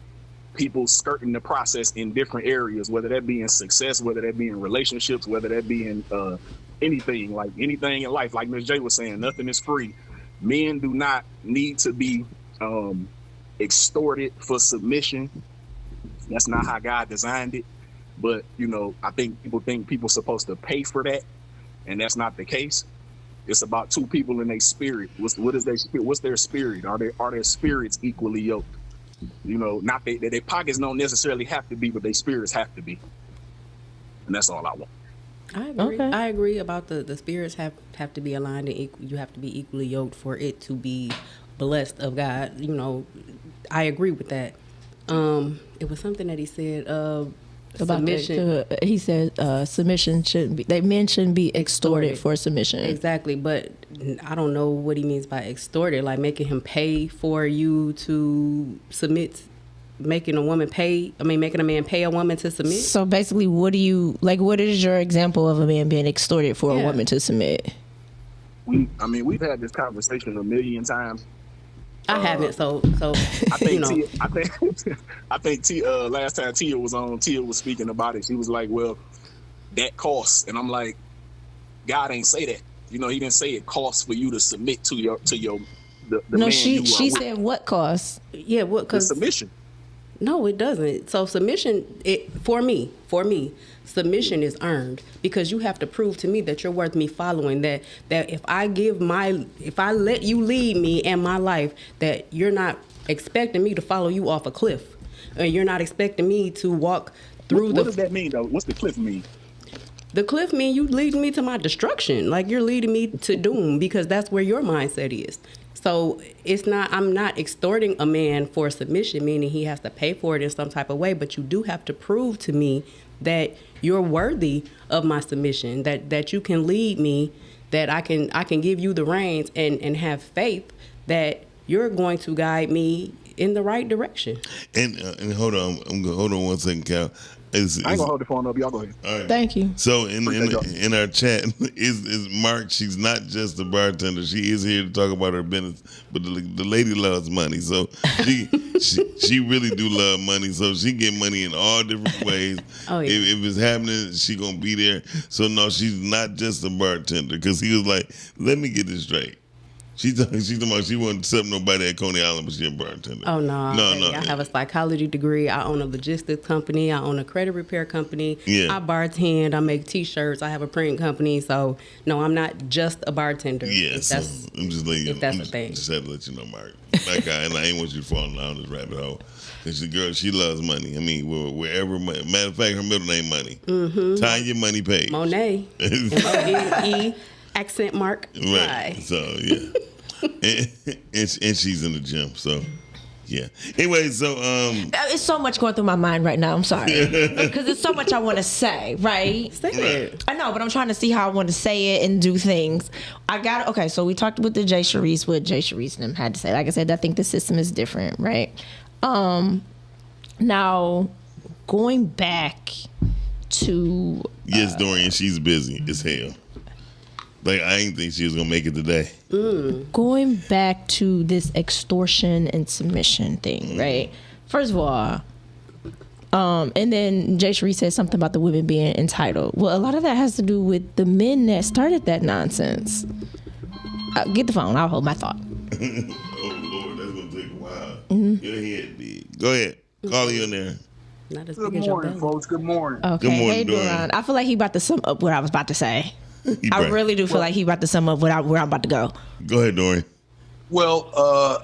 people skirting the process in different areas, whether that be in success, whether that be in relationships, whether that be in anything in life. Like Ms. J was saying, nothing is free. Men do not need to be extorted for submission. That's not how God designed it. But, I think people supposed to pay for that, and that's not the case. It's about two people in their spirit. What's their spirit? Are their spirits equally yoked? Not their pockets don't necessarily have to be, but their spirits have to be. And that's all I want. I agree. Okay. I agree about the spirits have to be aligned and you have to be equally yoked for it to be blessed of God. I agree with that. It was something that he said about submission. He said submission shouldn't be. Men shouldn't be extorted for submission. Exactly, but I don't know what he means by extorted. Like making him pay for you to submit making a man pay a woman to submit. So basically, what is your example of a man being extorted for a woman to submit? We've had this conversation a million times. I haven't, so I think you know. I think last time Tia was on, Tia was speaking about it. She was like, "Well, that costs," and I'm like, "God ain't say that. You know, He didn't say it costs for you to submit to the No, man she you are with." said what costs? Yeah, what? The Because submission. no, it doesn't. So submission, for me, submission is earned because you have to prove to me that you're worth me following. That if I let you lead me in my life, that you're not expecting me to follow you off a cliff, and you're not expecting me to walk through What does that mean, though? What's the cliff mean? The cliff mean you leading me to my destruction. Like you're leading me to doom because that's where your mindset is. So I'm not extorting a man for submission, meaning he has to pay for it in some type of way, but you do have to prove to me that you're worthy of my submission, that you can lead me, that I can give you the reins and have faith that you're going to guide me in the right direction. And hold on, hold on 1 second, Cal. I ain't gonna hold the phone up. Y'all go ahead. All right. Thank you. So in our chat is Mark. She's not just a bartender. She is here to talk about her business. But the lady loves money, so she really do love money. So she get money in all different ways. Oh, yeah. If it's happening, she gonna be there. So no, she's not just a bartender. Because he was like, let me get this straight. She's talking about she wouldn't accept nobody at Coney Island, but she's a bartender. Oh, no. No. I have a psychology degree. I own a logistics company. I own a credit repair company. Yeah. I bartend. I make T-shirts. I have a print company. So, no, I'm not just a bartender. Yeah, so I'm just letting you know. That's the thing. Just had to let you know, Mark. That guy, and I ain't want you to fall down this rabbit hole. Because the girl, she loves money. I mean, wherever. Matter of fact, her middle name Money. Mm-hmm. Tanya Money Page. Monet. M-O-N-E, accent mark. Right. Y. So, yeah. and she's in the gym, so yeah. Anyway, so It's so much going through my mind right now. I'm sorry because there's so much I want to say. Right? Say it. I know, but I'm trying to see how I want to say it and do things. Okay. So we talked with the Jay Charisse, what Jay Charisse and them had to say. Like I said, I think the system is different, right? Now going back to yes, Dorian, she's busy as hell. Like I didn't think she was gonna make it today. Going back to this extortion and submission thing, right? First of all, and then Jay Charisse said something about the women being entitled. Well, a lot of that has to do with the men that started that nonsense. Get the phone. I'll hold my thought. Oh Lord, that's gonna take a while. Go ahead, big. Go ahead. Call you in there. Not as Good big as your morning, belly. folks. Good morning. Okay, Good morning, hey Dorian. Duran. I feel like he about to sum up what I was about to say. You I right. really do feel like he about to sum up where I'm about to go. Go ahead, Dorian. Well,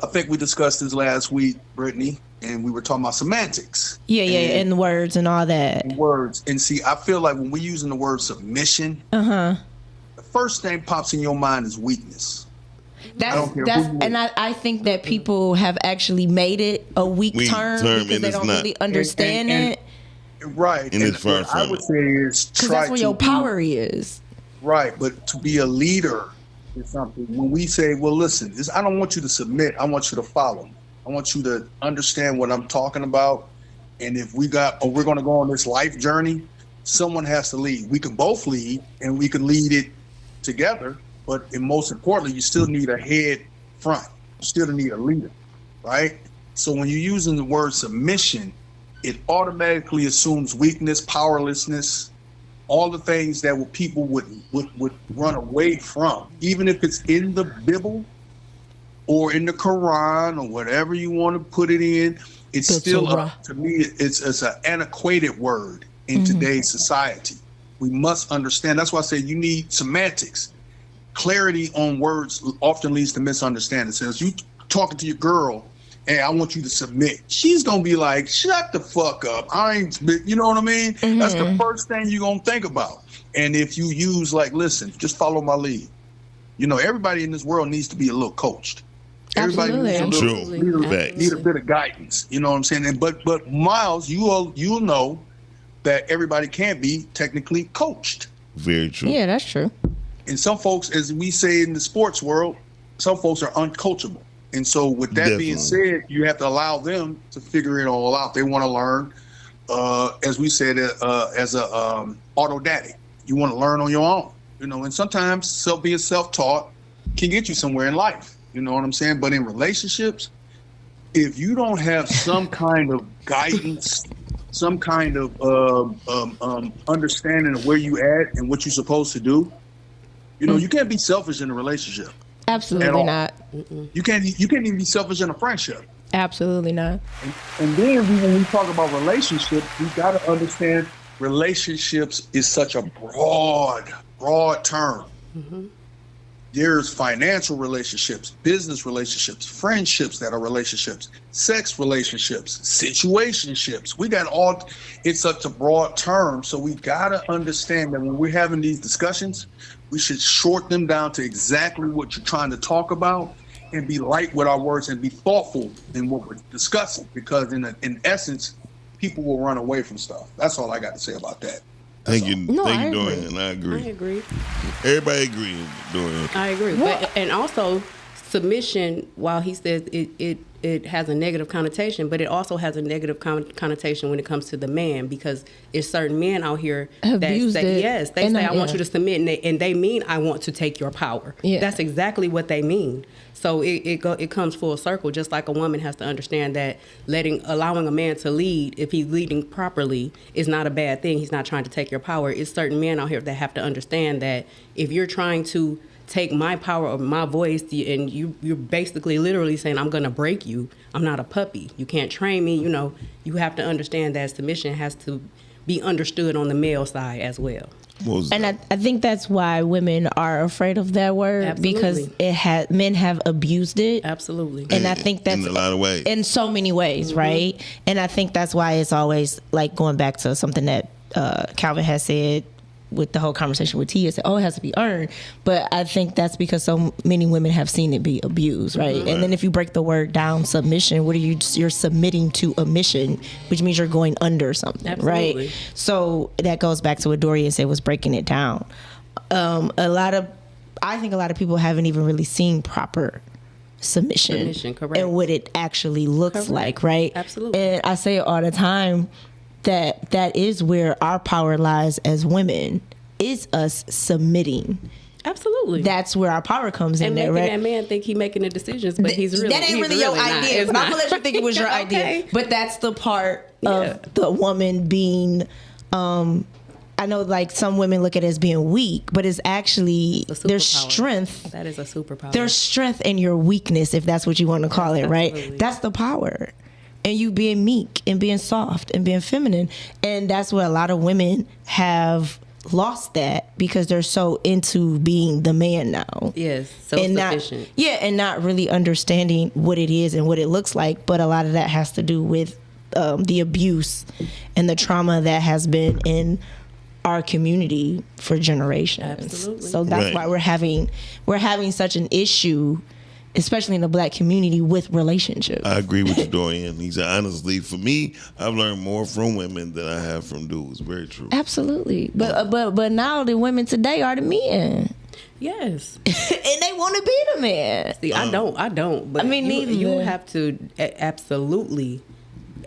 I think we discussed this last week, Brittany, and we were talking about semantics. Yeah, and the words and all that. Words. And see, I feel like when we're using the word submission, the first thing pops in your mind is weakness. I think that people have actually made it a weak term because and they it's don't not. really understand it. Right. And it's far what from I would it. say is Because try that's where to your be- power is. Right, but to be a leader is something. When we say, well, listen, I don't want you to submit. I want you to follow. I want you to understand what I'm talking about. And if we're going to go on this life journey, someone has to lead. We can both lead, and we can lead it together. But most importantly, you still need a head front. You still need a leader, right? So when you're using the word submission, it automatically assumes weakness, powerlessness, all the things that people would run away from, even if it's in the Bible or in the Quran or whatever you want to put it in. It's still, to me, it's an antiquated word in today's society. We must understand. That's why I say you need semantics. Clarity on words often leads to misunderstanding. So as you talking to your girl, hey, I want you to submit. She's going to be like, shut the fuck up. I ain't, you know what I mean? That's the first thing you're going to think about. And if you use like, listen, just follow my lead. You know, everybody in this world needs to be a little coached. Everybody needs need a bit of guidance. You know what I'm saying? And, but Miles, you'll know that everybody can't be technically coached. Very true. Yeah, that's true. And some folks, as we say in the sports world, some folks are uncoachable. And so with that being said, you have to allow them to figure it all out. They want to learn, as we said, as a autodidact. You want to learn on your own, you know, and sometimes being self-taught can get you somewhere in life. You know what I'm saying? But in relationships, if you don't have some kind of guidance, some kind of understanding of where you at and what you're supposed to do, you know, you can't be selfish in a relationship. Absolutely not. You can't even be selfish in a friendship. Absolutely not. And then when we talk about relationships, we got to understand relationships is such a broad term. There's financial relationships, business relationships, friendships that are relationships, sex relationships, situationships. We got all, it's such a broad term. So we got to understand that when we're having these discussions, we should short them down to exactly what you're trying to talk about and be light with our words and be thoughtful in what we're discussing. Because in essence, people will run away from stuff. That's all I got to say about that. Thank you, Dorian. I agree. Everybody agrees, Dorian. I agree. But, and also, submission, while he says it has a negative connotation, but it also has a negative connotation when it comes to the man, because there's certain men out here that say, yes, they say, I want you to submit, and they mean, I want to take your power. Yeah. That's exactly what they mean. So it comes full circle, just like a woman has to understand that allowing a man to lead, if he's leading properly, is not a bad thing. He's not trying to take your power. It's certain men out here that have to understand that if you're trying to take my power or my voice, and you're basically literally saying, I'm going to break you. I'm not a puppy. You can't train me. You know, you have to understand that submission has to be understood on the male side as well. And I think that's why women are afraid of that word. Absolutely. Because men have abused it. Absolutely. And I think that's in a lot of ways. In so many ways, right? And I think that's why it's always like going back to something that Calvin has said with the whole conversation with Tia, said, it has to be earned. But I think that's because so many women have seen it be abused, right? And then if you break the word down, submission, what are you're submitting to a mission, which means you're going under something, right? So that goes back to what Dorian said, was breaking it down. I think a lot of people haven't even really seen proper submission correct. And what it actually looks like, right? Absolutely. And I say it all the time, that is where our power lies as women, is us submitting. Absolutely. That's where our power comes in there, right? And making that man think he's making the decisions, but he's really that ain't really your idea. But I'm gonna let you think it was your idea. But that's the part of the woman being. I know, like, some women look at it as being weak, but it's actually there's strength. That is a superpower. There's strength in your weakness, if that's what you want to call it, right? That's the power. And you being meek and being soft and being feminine. And that's where a lot of women have lost that, because they're so into being the man now. Yes, self-sufficient. And not really understanding what it is and what it looks like. But a lot of that has to do with the abuse and the trauma that has been in our community for generations. Absolutely. So that's why we're having such an issue, especially in the Black community, with relationships. I agree with you, Dorian. He said, honestly, for me, I've learned more from women than I have from dudes. Very true. Absolutely. But now the women today are the men. Yes. And they want to be the man. See, I don't. But I mean, you have to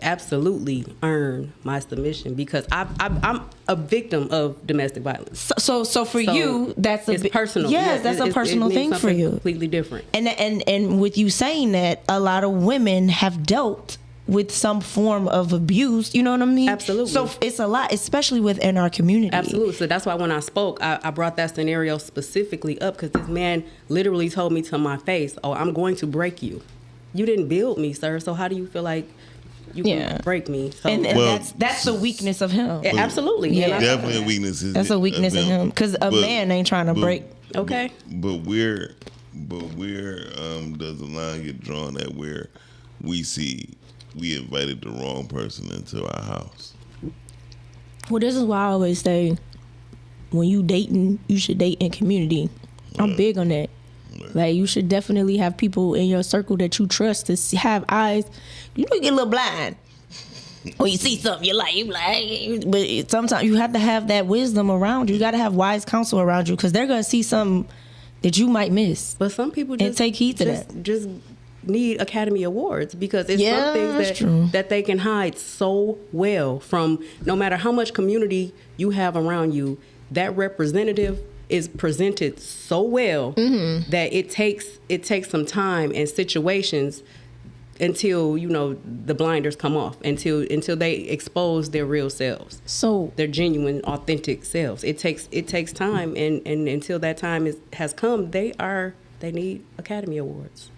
absolutely earn my submission, because I'm a victim of domestic violence. So for you, that's personal. Yes, that's a personal thing for you. Completely different. And with you saying that, a lot of women have dealt with some form of abuse. You know what I mean? Absolutely. So it's a lot, especially within our community. Absolutely. So that's why when I spoke, I brought that scenario specifically up, because this man literally told me to my face, "Oh, I'm going to break you. You didn't build me, sir. So how do you feel like you can break me?" So, and that's the weakness of him. Absolutely. Yeah. Definitely a weakness. That's a weakness of him, because a man ain't trying to break. Okay. But where does the line get drawn at where we invited the wrong person into our house? Well, this is why I always say, when you dating, you should date in community. I'm big on that. Like, you should definitely have people in your circle that you trust to have eyes. You know, you get a little blind when you see something you like. But sometimes you have to have that wisdom around you. You got to have wise counsel around you, because they're going to see something that you might miss. But some people just take heed to that. Just need Academy Awards because it's Yeah, some that's things true. that they can hide so well from. No matter how much community you have around you, that representative is presented so well that it takes some time and situations until the blinders come off, until they expose their real selves, So their genuine, authentic selves. It takes time, and until that time has come, they need Academy Awards.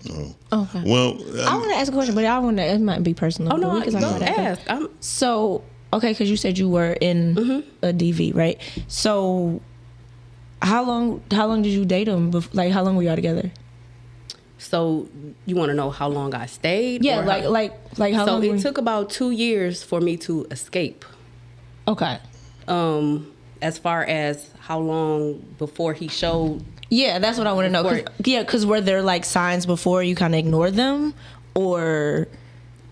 Oh. okay. Well, I want to ask a question, but it might be personal. Oh no, but we can talk don't about that. ask. So, okay, because you said you were in a DV, right? So, how long did you date him? Like, how long were y'all together? So you want to know how long I stayed? Yeah, or like how so long? it took about 2 years for me to escape. Okay. As far as how long before he showed. Yeah, that's what I want to know. Because were there like signs before you kind of ignored them, or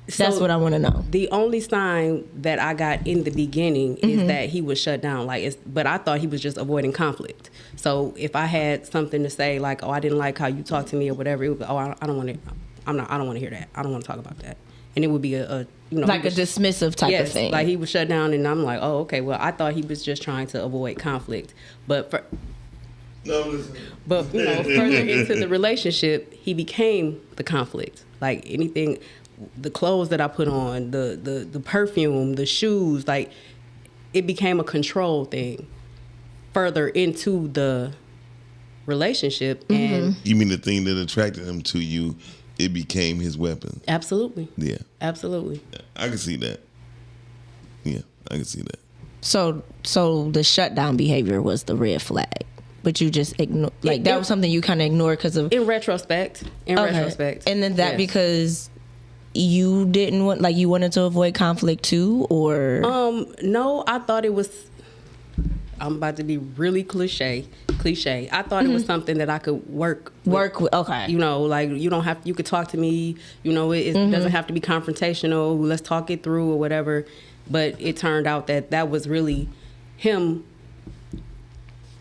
that's what I want to know. The only sign that I got in the beginning is that he was shut down. But I thought he was just avoiding conflict. So if I had something to say, like, oh, I didn't like how you talked to me or whatever, it would be, oh, I don't want to. I don't want to hear that. I don't want to talk about that. And it would be a like a dismissive type of thing. Like he was shut down, and I'm like, oh, okay. Well, I thought he was just trying to avoid conflict, but further into the relationship, he became the conflict. Like anything, the clothes that I put on, the perfume, the shoes, like it became a control thing. Further into the relationship, and you mean the thing that attracted him to you? It became his weapon. Absolutely. Yeah. Absolutely. I can see that. Yeah, I can see that. So the shutdown behavior was the red flag, but you just ignored. Like that was something you kind of ignored because of. In retrospect. Retrospect. And then that because you didn't want, like, you wanted to avoid conflict too, or. No, I thought it was. I'm about to be really cliche. I thought it was something that I could work with. Okay. Like you could talk to me, it doesn't have to be confrontational. Let's talk it through or whatever. But it turned out that was really him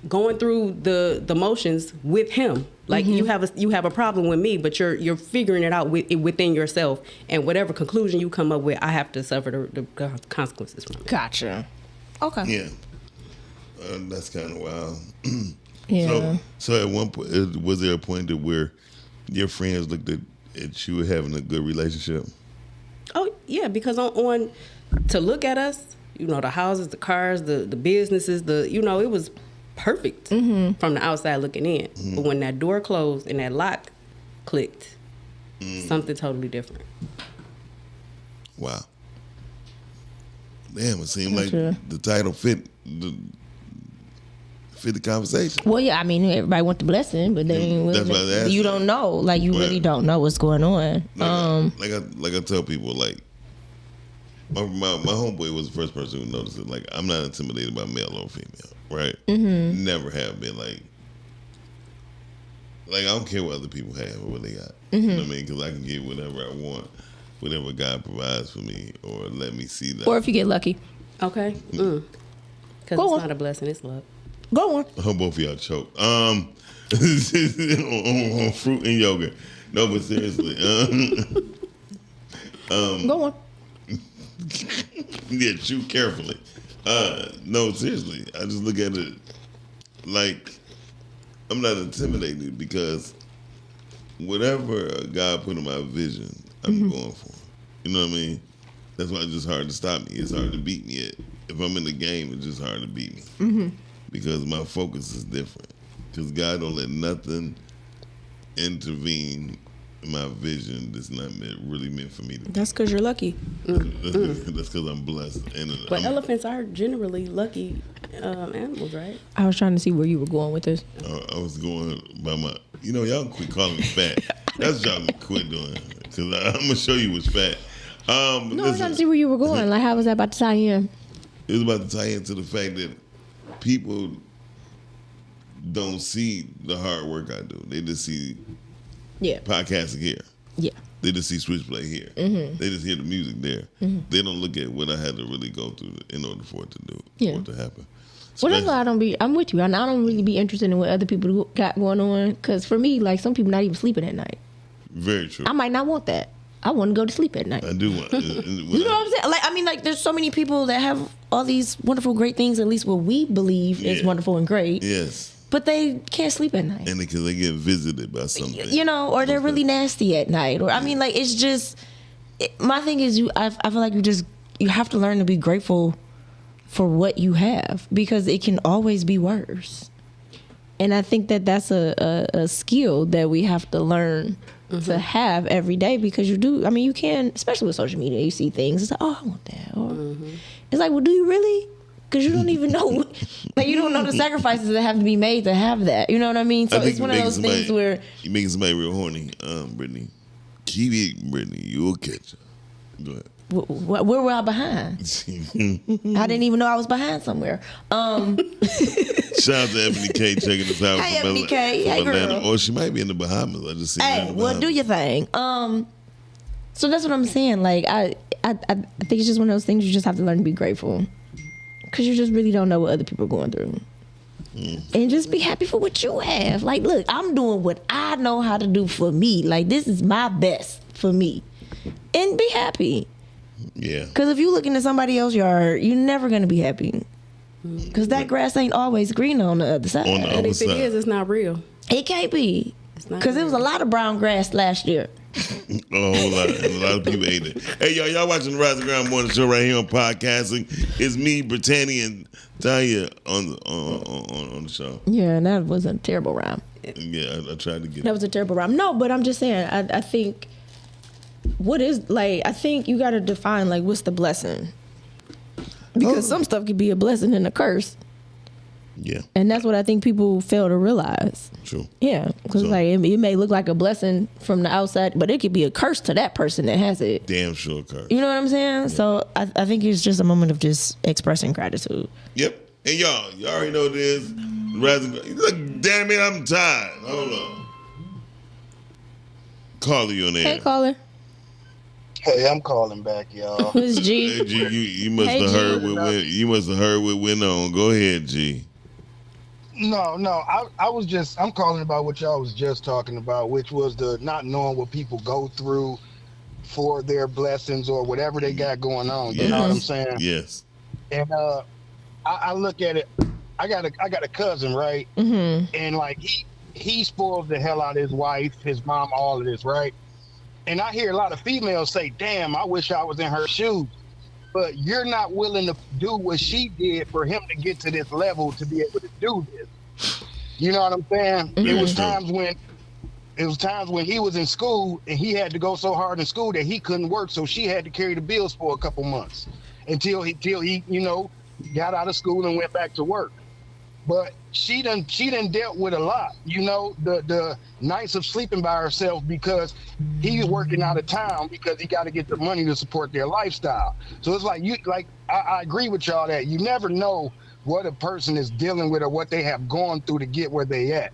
going through the motions with him. Like you have a problem with me, but you're figuring it out within yourself, and whatever conclusion you come up with, I have to suffer the consequences from it. Gotcha. Okay. Yeah. That's kind of wild. Yeah. So at one point, was there a point to where your friends looked at you having a good relationship? Oh yeah, because on to look at us, the houses, the cars, the businesses, it was perfect from the outside looking in. But when that door closed and that lock clicked, something totally different. Wow. Damn, it seemed like the title fit the conversation. Well, yeah, I mean, everybody want the blessing, but you don't know. Like, you really don't know what's going on. Like I tell people, like, my homeboy was the first person who noticed it. Like, I'm not intimidated by male or female, right? Never have been. Like I don't care what other people have or what they got. You know what I mean? Because I can get whatever I want, whatever God provides for me, or let me see that. Or if you get lucky. Okay. Because it's not a blessing, it's luck. Go on. I hope both of y'all choke. On fruit and yogurt. No, but seriously. Go on. Yeah, chew carefully. No, seriously. I just look at it like I'm not intimidated because whatever God put in my vision, I'm going for. You know what I mean? That's why it's just hard to stop me. It's hard to beat me. If I'm in the game, it's just hard to beat me. Because my focus is different. Because God don't let nothing intervene in my vision that's not really meant for me to do. That's because you're lucky. That's because I'm blessed. But elephants are generally lucky animals, right? I was trying to see where you were going with this. I was going by my... y'all quit calling me fat. That's what y'all quit doing. Because I'm going to show you what's fat. I was trying to see where you were going. Like, how was that about to tie in? It was about to tie into the fact that people don't see the hard work I do. They just see podcasting here. Yeah. They just see Switchblade here. They just hear the music there. They don't look at what I had to really go through in order for it to do, for it to happen. Well, that's why I'm with you. I don't really be interested in what other people got going on. Because for me, like, some people not even sleeping at night. Very true. I might not want that. I want to go to sleep at night. I do want. You know what I'm saying? Like, I mean, like, there's so many people that have all these wonderful, great things. At least what we believe is wonderful and great. Yes. But they can't sleep at night. And because they get visited by something. You know, or they're really nasty at night. Or I mean, like, it's just. My thing is, I feel like you have to learn to be grateful for what you have, because it can always be worse. And I think that that's a skill that we have to learn to have every day, because you can, especially with social media, you see things, it's like, oh, I want that. Or it's like, well, do you really? Because you don't even know, like, you don't know the sacrifices that have to be made to have that. You know what I mean? So it's one of those things where you making somebody real horny, Brittany. Keep eating, Brittany. You'll catch her. Go ahead. Where were I behind? I didn't even know I was behind somewhere. Shout out to Ebony K checking us out. Hey, Ebony K. Hey, girl. Or she might be in the Bahamas. I just seen her in the well, Bahamas. do your thing. So that's what I'm saying. Like, I think it's just one of those things you just have to learn to be grateful, because you just really don't know what other people are going through. And just be happy for what you have. Like, look, I'm doing what I know how to do for me. Like, this is my best for me. And be happy. Yeah. Because if you looking at somebody else's yard, you're never going to be happy. Because that grass ain't always green on the other side. On the And other if it side. is, it's not real. It can't be. Because there was a lot of brown grass last year. A whole lot. And a lot of people ate it. Hey, y'all watching the Rise and Grind Morning Show right here on podcasting. It's me, Brittany, and Tanya on the show. Yeah, and that was a terrible rhyme. Yeah, I tried to get That was a terrible rhyme. No, but I'm just saying, I think, I think you got to define, like, what's the blessing? Because some stuff could be a blessing and a curse. Yeah. And that's what I think people fail to realize. True. Yeah, because like it may look like a blessing from the outside, but it could be a curse to that person that has it. Damn sure curse. You know what I'm saying? Yeah. So I think it's just a moment of just expressing gratitude. Yep. And y'all already know this. Look, damn it, I'm tired. Hold on. Caller, you on there? Hey, caller. Hey, I'm calling back, y'all. Who's G? Hey, G, you must have heard what went on. Go ahead, G. No, I'm calling about what y'all was just talking about, which was the not knowing what people go through for their blessings or whatever they got going on. You know what I'm saying? Yes. And I look at it. I got a cousin, right? Mm-hmm. And like he spoils the hell out of his wife, his mom, all of this, right? And I hear a lot of females say, "Damn, I wish I was in her shoes." But you're not willing to do what she did for him to get to this level to be able to do this. You know what I'm saying? Mm-hmm. It was times when he was in school and he had to go so hard in school that he couldn't work, so she had to carry the bills for a couple months until he got out of school and went back to work. But she done dealt with a lot, the nights of sleeping by herself because he's working out of town because he got to get the money to support their lifestyle. So it's like I agree with y'all that you never know what a person is dealing with or what they have gone through to get where they at.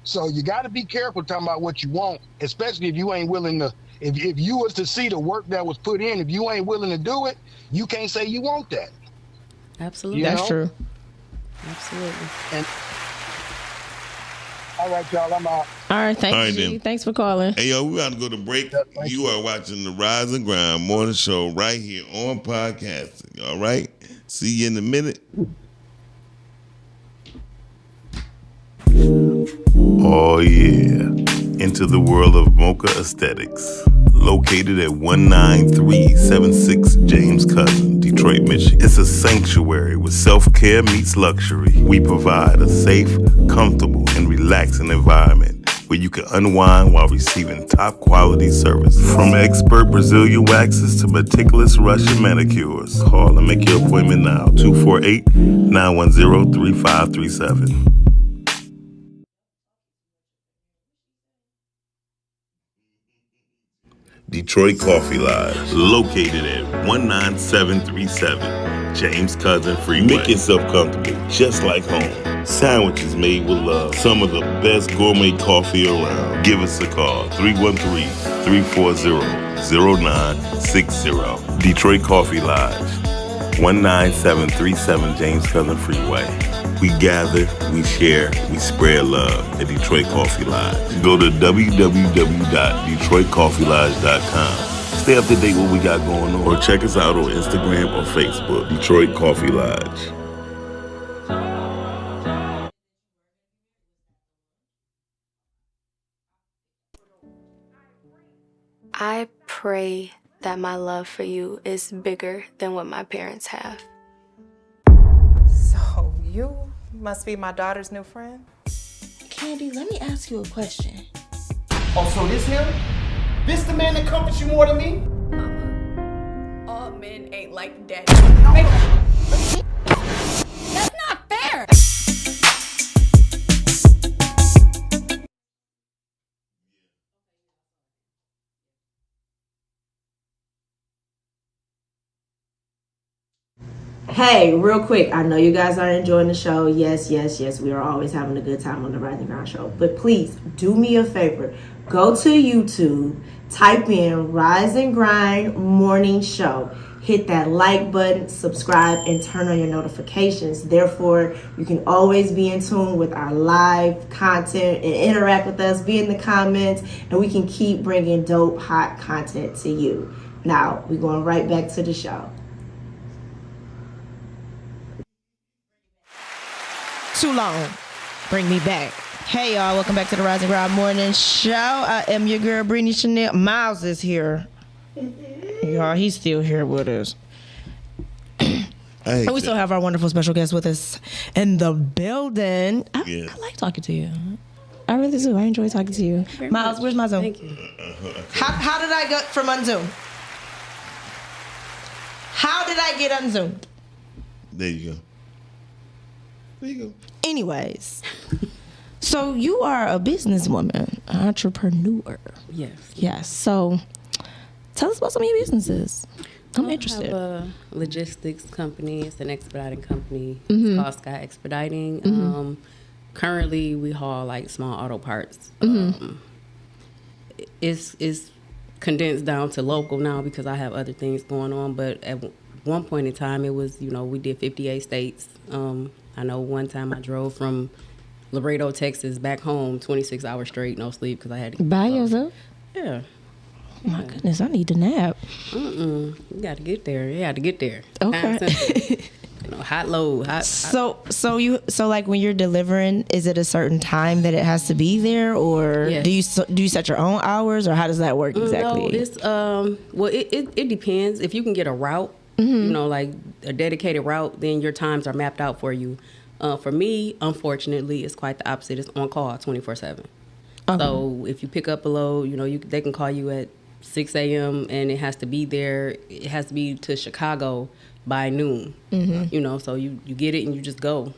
So you got to be careful talking about what you want, especially if you ain't willing to. If you was to see the work that was put in, if you ain't willing to do it, you can't say you want that. Absolutely, that's true. Absolutely. And all right, y'all, I'm out. All right, thanks, All right, G. then. Thanks for calling. Hey, yo, we about to go to break. You are watching the Rise and Grind Morning Show right here on podcasting. All right? See you in a minute. Oh, yeah. Into the world of Mocha Aesthetics. Located at 19376 James Cousin, Detroit, Michigan. It's a sanctuary where self-care meets luxury. We provide a safe, comfortable, and relaxing environment where you can unwind while receiving top-quality service. From expert Brazilian waxes to meticulous Russian manicures. Call and make your appointment now. 248-910-3537. Detroit Coffee Lodge, located at 19737 James Cousin Freeway. Make yourself comfortable, just like home. Sandwiches made with love. Some of the best gourmet coffee around. Give us a call, 313-340-0960. Detroit Coffee Lodge. 19737 James Cousin Freeway. We gather, we share, we spread love at Detroit Coffee Lodge. Go to www.detroitcoffeelodge.com. Stay up to date what we got going on. Or check us out on Instagram or Facebook, Detroit Coffee Lodge. I pray that my love for you is bigger than what my parents have. So you must be my daughter's new friend? Candy, let me ask you a question. Oh, so this him? This the man that comforts you more than me? All men ain't like daddy. That's not fair! Hey, real quick, I know you guys are enjoying the show. Yes, we are always having a good time on the Rise and Grind show. But please, do me a favor. Go to YouTube, type in Rise and Grind Morning Show. Hit that like button, subscribe, and turn on your notifications. Therefore, you can always be in tune with our live content and interact with us, be in the comments, and we can keep bringing dope, hot content to you. Now, we're going right back to the show. Too long. Bring me back. Hey, y'all. Welcome back to the Rise and Grind Morning Show. I am your girl, Brittany Chanel. Miles is here. Y'all, he's still here with us. And we still have our wonderful special guest with us in the building. I like talking to you. I really do. I enjoy talking to you. Miles, where's my Zoom? Thank you. How did I get from unzoomed? How did I get unzoomed? There you go. There you go. Anyways, so you are a businesswoman, an entrepreneur. Yes. Yes. So tell us about some of your businesses. I'm interested. I have a logistics company. It's an expediting company. Mhm. It's called Sky Expediting. Mhm. Currently, we haul like small auto parts. Mhm. It's condensed down to local now because I have other things going on. But at one point in time, it was, we did 58 states. I know one time I drove from Laredo, Texas, back home 26 hours straight, no sleep, because I had to. By yourself? Yeah. Oh my goodness, I need a nap. You got to get there. You got to get there. Okay. Hot load. So like when you're delivering, is it a certain time that it has to be there, or Yes. do you set your own hours, or how does that work exactly? No, it's well, it depends. If you can get a route, like a dedicated route, then your times are mapped out for you. For me, unfortunately, it's quite the opposite. It's on call 24/7. Okay. So if you pick up a load, they can call you at 6 a.m. and it has to be there. It has to be to Chicago by noon. So you get it and you just go.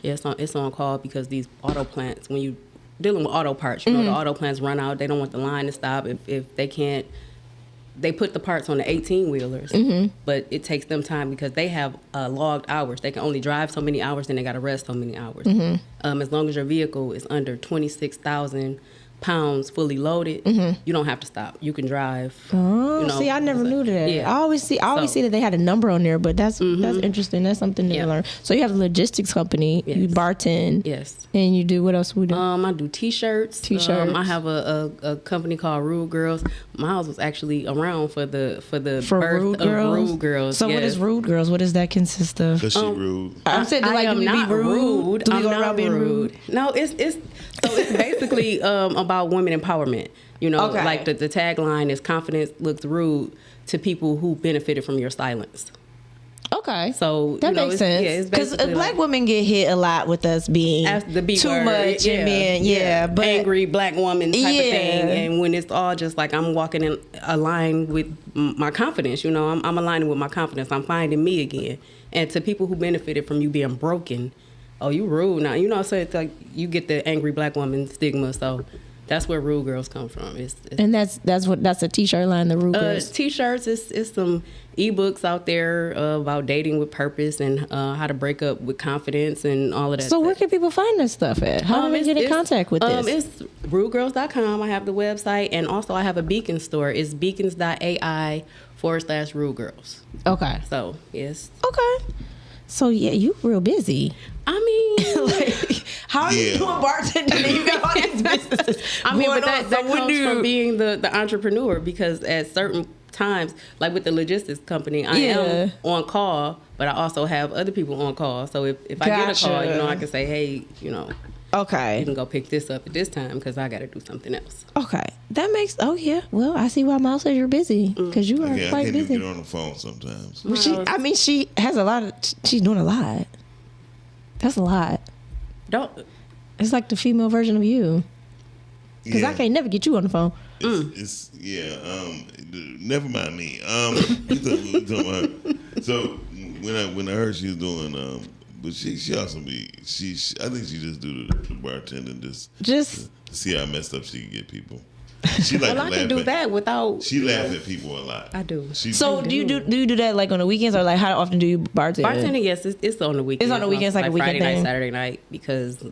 It's on call because these auto plants, when you dealing with auto parts, the auto plants run out. They don't want the line to stop. If they can't, they put the parts on the 18-wheelers, but it takes them time because they have logged hours. They can only drive so many hours, then they got to rest so many hours. As long as your vehicle is under 26,000 pounds fully loaded, you don't have to stop. You can drive. Oh, see, I never knew that. Yeah. I always see that they had a number on there, but that's interesting. That's something new to learn. So you have a logistics company. You bartend. Yes. And you do what else we do? I do t-shirts. I have a company called Rude Girls. Miles was actually around for the birth Rude of Girls? Rude Girls. So what is Rude Girls? What does that consist of? Cause she rude. I'm saying, do we not be rude? Do we I'm go not around being rude? No, it's basically about women empowerment. Okay. Like the tagline is confidence looks rude to people who benefited from your silence. Okay. So that makes sense. Because black women get hit a lot with us being the B too word, much and being, but angry black woman type of thing. And when it's all just like I'm walking in aligned with my confidence, I'm aligning with my confidence. I'm finding me again. And to people who benefited from you being broken, oh, you rude now. So it's like you get the angry black woman stigma. So that's where Rude Girls come from. And that's a t-shirt line, the Rude Girls. T-shirts, it's some ebooks out there about dating with purpose and how to break up with confidence and all of that. So where can people find this stuff at? How do they get in contact with this? It's rudegirls.com. I have the website, and also I have a Beacon store. It's beacons.ai/Rude Girls. Okay. So yes. Okay. So yeah, you real busy. I mean, like, how are you doing bartending and you got all these businesses? I mean, going but on? that So when comes do you- from being the entrepreneur, because at certain times, like with the logistics company, I am on call, but I also have other people on call. So if I get a call, you know, I can say, hey, you know, okay, you can go pick this up at this time because I got to do something else. Okay, that makes. Oh yeah. Well, I see why Miles says you're busy because you are I quite can't busy. even get on the phone sometimes. Well, she has a lot of. She's doing a lot. That's a lot. Don't. It's like the female version of you. Because I can't never get you on the phone. It's never mind me. You talking about- so when I heard she was doing but she also I think she just do the bartending just to see how messed up she can get people. She like Well, to I can laugh do at, that without. She laugh at people a lot. I do. So do you do that like on the weekends or like how often do you bartend? Bartending, yes, it's on the weekends. It's on the weekends, like a weekend Friday thing. night, Saturday night, because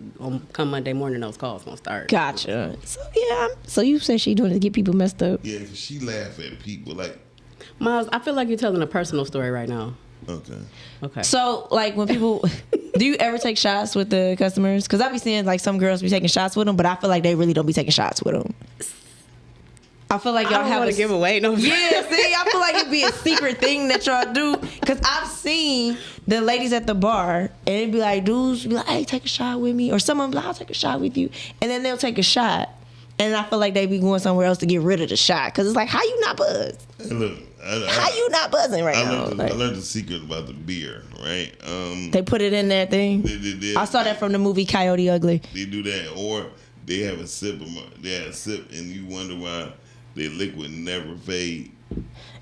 come Monday morning, those calls won't start. Gotcha. So yeah. So you said she doing it to get people messed up. Yeah, 'cause she laugh at people like. Miles, I feel like you're telling a personal story right now. Okay. Okay. So like when people, do you ever take shots with the customers? Because I be seeing like some girls be taking shots with them, but I feel like they really don't be taking shots with them. I feel like y'all I don't have wanna give away no. Yeah, see, I feel like it'd be a secret thing that y'all do. Cause I've seen the ladies at the bar and it'd be like, dudes be like, hey, take a shot with me. Or someone be like, I'll take a shot with you. And then they'll take a shot. And I feel like they be going somewhere else to get rid of the shot. Cause it's like, how you not buzzed? Hey, look, How you not buzzing right now? I learned the secret about the beer, right? They put it in that thing. They I saw that from the movie Coyote Ugly. They do that, or they have a sip and you wonder why their liquid never fade.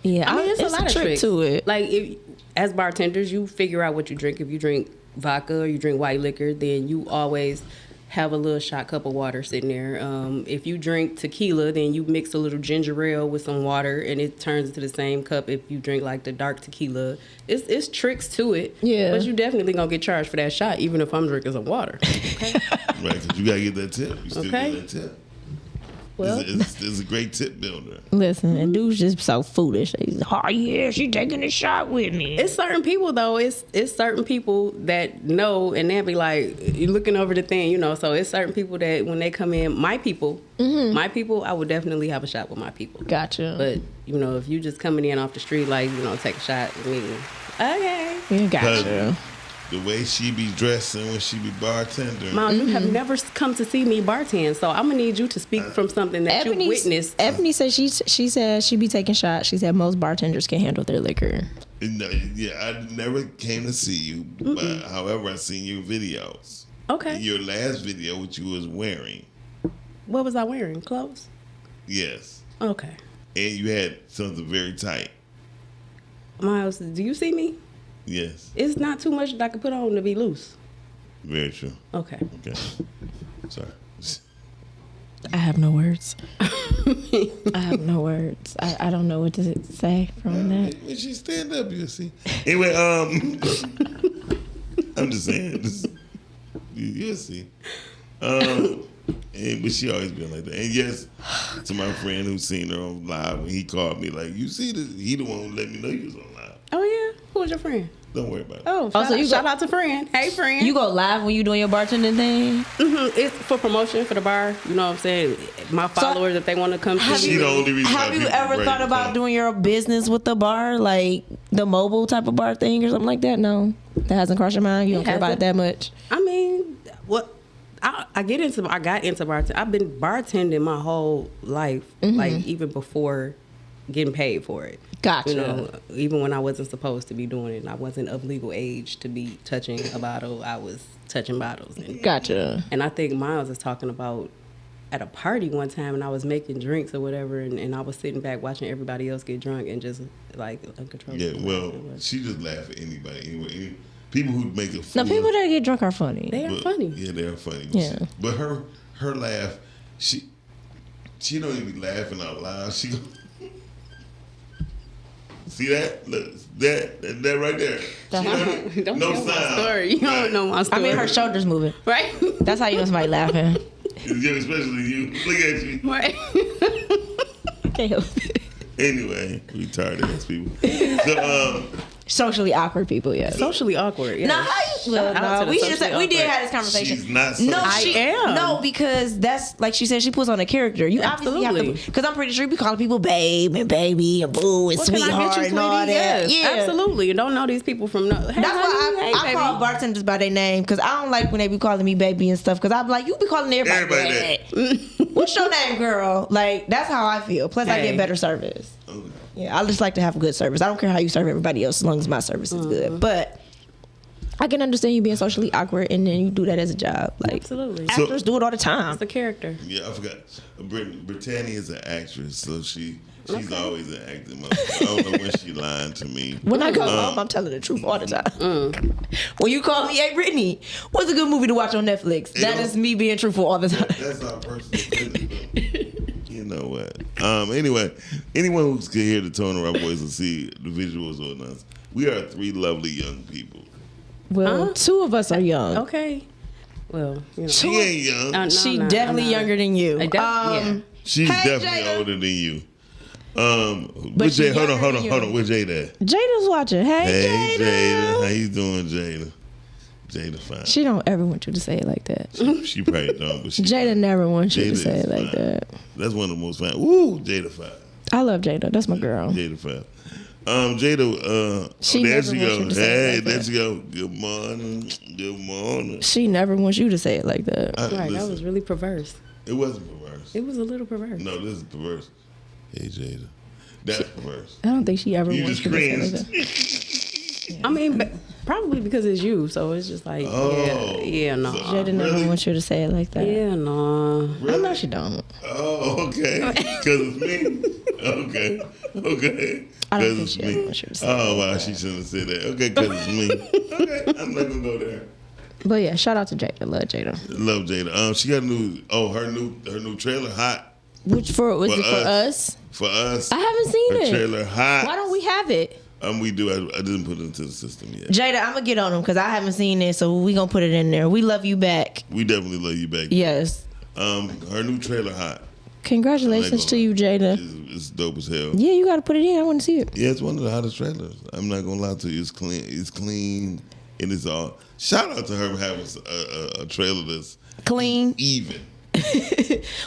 Yeah, I mean, it's a lot of trick tricks to it. Like, as bartenders, you figure out what you drink. If you drink vodka or you drink white liquor, then you always have a little shot cup of water sitting there. If you drink tequila, then you mix a little ginger ale with some water, and it turns into the same cup. If you drink like the dark tequila, it's tricks to it. Yeah. But you definitely gonna get charged for that shot, even if I'm drinking some water. Right, because you gotta get that tip. You still Okay. get that tip. Well- it's a great tip builder. Listen, and dude's just so foolish. He's oh yeah, she taking a shot with me. It's certain people though. It's certain people that know, and they'll be like, you're looking over the thing, you know. So it's certain people that when they come in, my people, I would definitely have a shot with my people. Gotcha. But you know, if you just coming in off the street, like you know, take a shot with me. Okay. Yeah, gotcha. The way she be dressing when she be bartending. Mom, you have never come to see me bartend, so I'm gonna need you to speak from something that you witnessed. Ebony said she said she be taking shots. She said most bartenders can handle their liquor. No, yeah, I never came to see you, but however, I seen your videos. Okay. In your last video, what you was wearing. What was I wearing? Clothes? Yes. Okay. And you had something very tight. Miles, do you see me? Yes. It's not too much that I can put on to be loose. Very true. Okay. Okay. Sorry. I have no words. I have no words. I don't know what to say from that. When she stand up, you'll see. Anyway, I'm just saying. You'll see. But she always been like that. And yes, to my friend who seen her on live when he called me, like, you see this? He the one who let me know you was on live. Oh yeah, who was your friend? Don't worry about it. Oh, shout out to friend. Hey friend. You go live when you doing your bartending thing? It's for promotion for the bar. You know what I'm saying? My followers, if they want to come see She the only reason Have why you people ever ready thought to about come. doing your business with the bar, like the mobile type of bar thing or something like that? No, that hasn't crossed your mind. You don't care about it that much. I mean, what? I got into bartending. I've been bartending my whole life, like even before getting paid for it. Gotcha. You know, even when I wasn't supposed to be doing it, and I wasn't of legal age to be touching a bottle. I was touching bottles. And, Gotcha. And I think Miles is talking about at a party one time, and I was making drinks or whatever, and I was sitting back watching everybody else get drunk and just like uncontrollably. Yeah, well, she just laugh at anybody. Anyway, people who make a No, fool. people that get drunk are funny. They are But- funny. Yeah, they are funny. Yeah. But her laugh, she don't even be laughing out loud. She go, see that? Look, that right there. She Don't no tell my sound. story. You don't know my story. I mean, her shoulders moving. Right? That's how you know somebody laughing. Yeah, especially you. Look at you. Right. Can't help it. Anyway, retarded ass people. So, Socially awkward people, yeah. Socially awkward. Yeah. No, Shout out to the we socially did awkward. have this conversation. She's not No, socially she awkward. I am. No, because that's like she said. She puts on a character. You obviously have to, because I'm pretty sure you be calling people babe and baby and boo and Well, can I sweetheart get you, and all sweetie? that. Yes, Yeah, absolutely. You don't know these people from. Hey, That's why I baby. call bartenders by their name, because I don't like when they be calling me baby and stuff. Because I'm like, you be calling everybody that. What's your name, girl? Like, that's how I feel. Plus, I Hey. get better service. Yeah, I just like to have good service. I don't care how you serve everybody else, as long as my service is good. But I can understand you being socially awkward, and then you do that as a job. Like, absolutely, actors do it all the time. It's the character. Yeah, I forgot. Brittany is an actress, so she's always in acting mode. I don't know when she lying to me. When I go home, I'm telling the truth all the time. When you call me, hey Brittany, what's a good movie to watch on Netflix? That is me being truthful all the time. That's our personal opinion. You know what? Anyway, anyone who can hear the tone of our voice and see the visuals on us, we are 3 lovely young people. Well, 2 of us are young. Okay. Well, you know. She ain't young. No, She no, definitely no. younger than you. Yeah. She's Hey, definitely Jada. older than you. But Where she Jada, hold younger on. than you. Where Jada at? Jada's watching. Hey, Hey, Jada. How you doing, Jada? Jada fine. She don't ever want you to say it like that. She probably don't, but she Jada never wants you Jada to say is it like fine. that. That's one of the most fine. Woo, Jada fine. I love Jada. That's my girl. Jada fine. Jada, She there never she wants go. you to say it Hey, like there that. she go. Good morning. Good morning. She never wants you to say it like that. Right, that listen, was really perverse. it wasn't perverse. It was a little perverse. No, this is perverse. Hey, Jada. That's perverse. I don't think she ever You wants just you to say it like cringed. that. I mean, probably because it's you, so it's just like, yeah, no. Jada never wants you to say it like that. Yeah, no. I know she don't. Oh, okay. Because it's me. Okay. I don't think Because she it's ever me. wants you to say Oh, wow. She shouldn't have said that. Okay, because it's me. Okay. I'm not going to go there. But yeah, shout out to Jada. Love Jada. Love Jada. She got a new. Oh, her new trailer hot. Which was it for us? For us. I haven't seen her it. Trailer hot. Why don't we have it? We do. I didn't put it into the system yet. Jada, I'm gonna get on him because I haven't seen it, so we gonna put it in there. We love you back. We definitely love you back. Yes. Her new trailer hot. Congratulations to you, Jada. It's dope as hell. Yeah, you gotta put it in. I want to see it. Yeah, it's one of the hottest trailers. I'm not gonna lie to you. It's clean. It's clean, and it's all. Shout out to her for having a trailer that's Clean. even.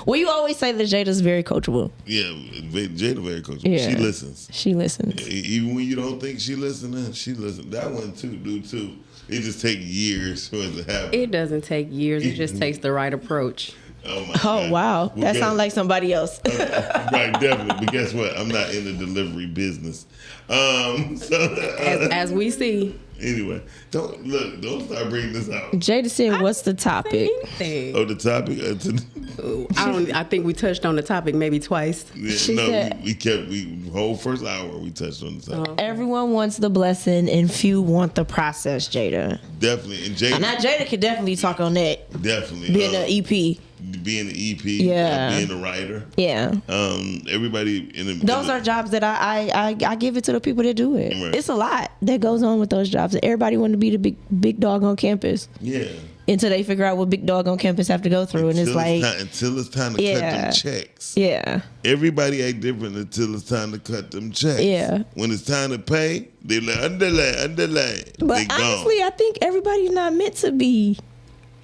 Well, you always say that Jada's very coachable. Yeah, Jada very coachable. Yeah. She listens. She listens. Even when you don't think she listening, she listens. That one too, dude too. It just takes years for it to happen. It doesn't take years. It just takes the right approach. Oh my Oh God. wow, Well, that guess- sounds like somebody else. Right, definitely. But guess what? I'm not in the delivery business. As we see. Anyway, don't start bringing this out. Jada said, "What's the topic?" Oh, the topic. I think we touched on the topic maybe twice. We whole first hour we touched on the topic. Everyone wants the blessing, and few want the process. Jada. Definitely, and Jada. And now Jada could definitely talk on that. Definitely. Being an EP. Being an EP. Yeah. Being a writer. Yeah. Everybody in the. Those are jobs that I give it to the people that do it. Right. It's a lot that goes on with those jobs. Everybody want to be the big dog on campus. Yeah. Until they figure out what big dog on campus have to go through, and it's like until it's time to cut them checks. Yeah. Everybody act different until it's time to cut them checks. Yeah. When it's time to pay, they like underlay. But They gone. honestly, I think everybody's not meant to be,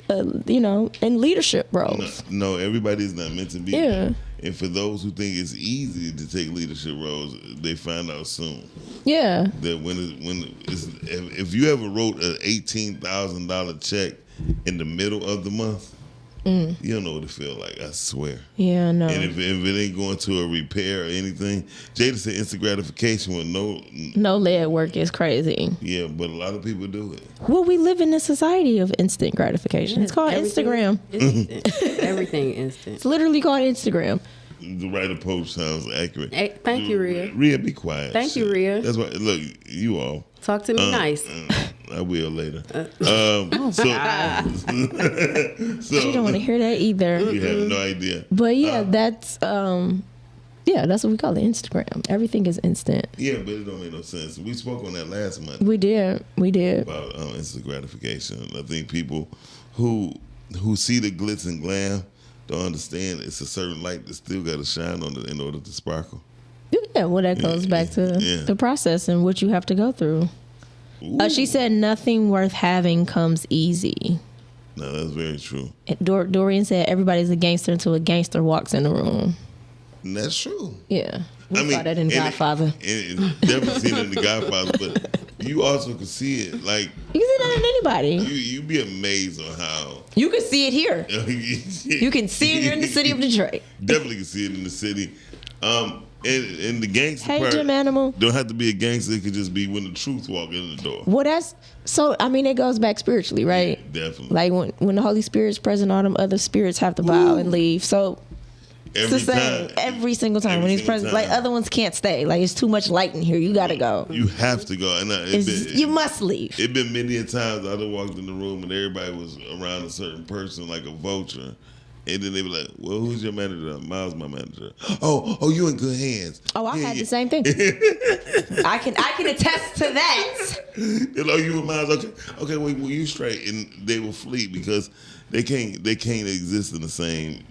in leadership roles. No, everybody's not meant to be. Yeah. And for those who think it's easy to take leadership roles, they find out soon Yeah. that if you ever wrote an $18,000 check in the middle of the month, you don't know what it feel like. I swear. Yeah, no. And if it ain't going to a repair or anything, Jada said instant gratification with No lead work is crazy. Yeah, but a lot of people do it. Well, we live in a society of instant gratification. It's called Instagram. Everything instant. It's literally called Instagram. The right approach sounds accurate. Hey, thank you, Rhea. Rhea, be quiet. Thank you, Rhea. That's why. Look, you all Talk to me nice. I will later. She don't want to hear that either. You have no idea. But yeah, that's that's what we call it, Instagram. Everything is instant. Yeah, but it don't make no sense. We spoke on that last month. We did About instant gratification. I think people who see the glitz and glam don't understand it's a certain light that still got to shine on it in order to sparkle. Yeah, well, that goes back to the process and what you have to go through. She said nothing worth having comes easy. No, that's very true. Dorian said everybody's a gangster until a gangster walks in the room. And that's true. Yeah. We saw that in Godfather. Definitely seen it in The Godfather, but you also can see it. Like, you can see that in anybody. You be amazed on how. You can see it here. You can see it here in the city of Detroit. Definitely can see it in the city. And the gangster part Jim Animal. Don't have to be a gangster. It could just be when the truth walk in the door. Well, that's so. I mean, it goes back spiritually, right? Yeah, definitely. Like when the Holy Spirit's present, all them other spirits have to bow and leave. So it's the same every single time when he's present. Like other ones can't stay. Like it's too much light in here. You got to go. You have to go. And you must leave. It been many a times I done walked in the room and everybody was around a certain person like a vulture. And then they be like, well, who's your manager? Miles, my manager. Oh, you in good hands. Oh, I had the same thing. I can attest to that. They're like, you and Miles, okay, well, you straight. And they will flee because they can't exist in the same,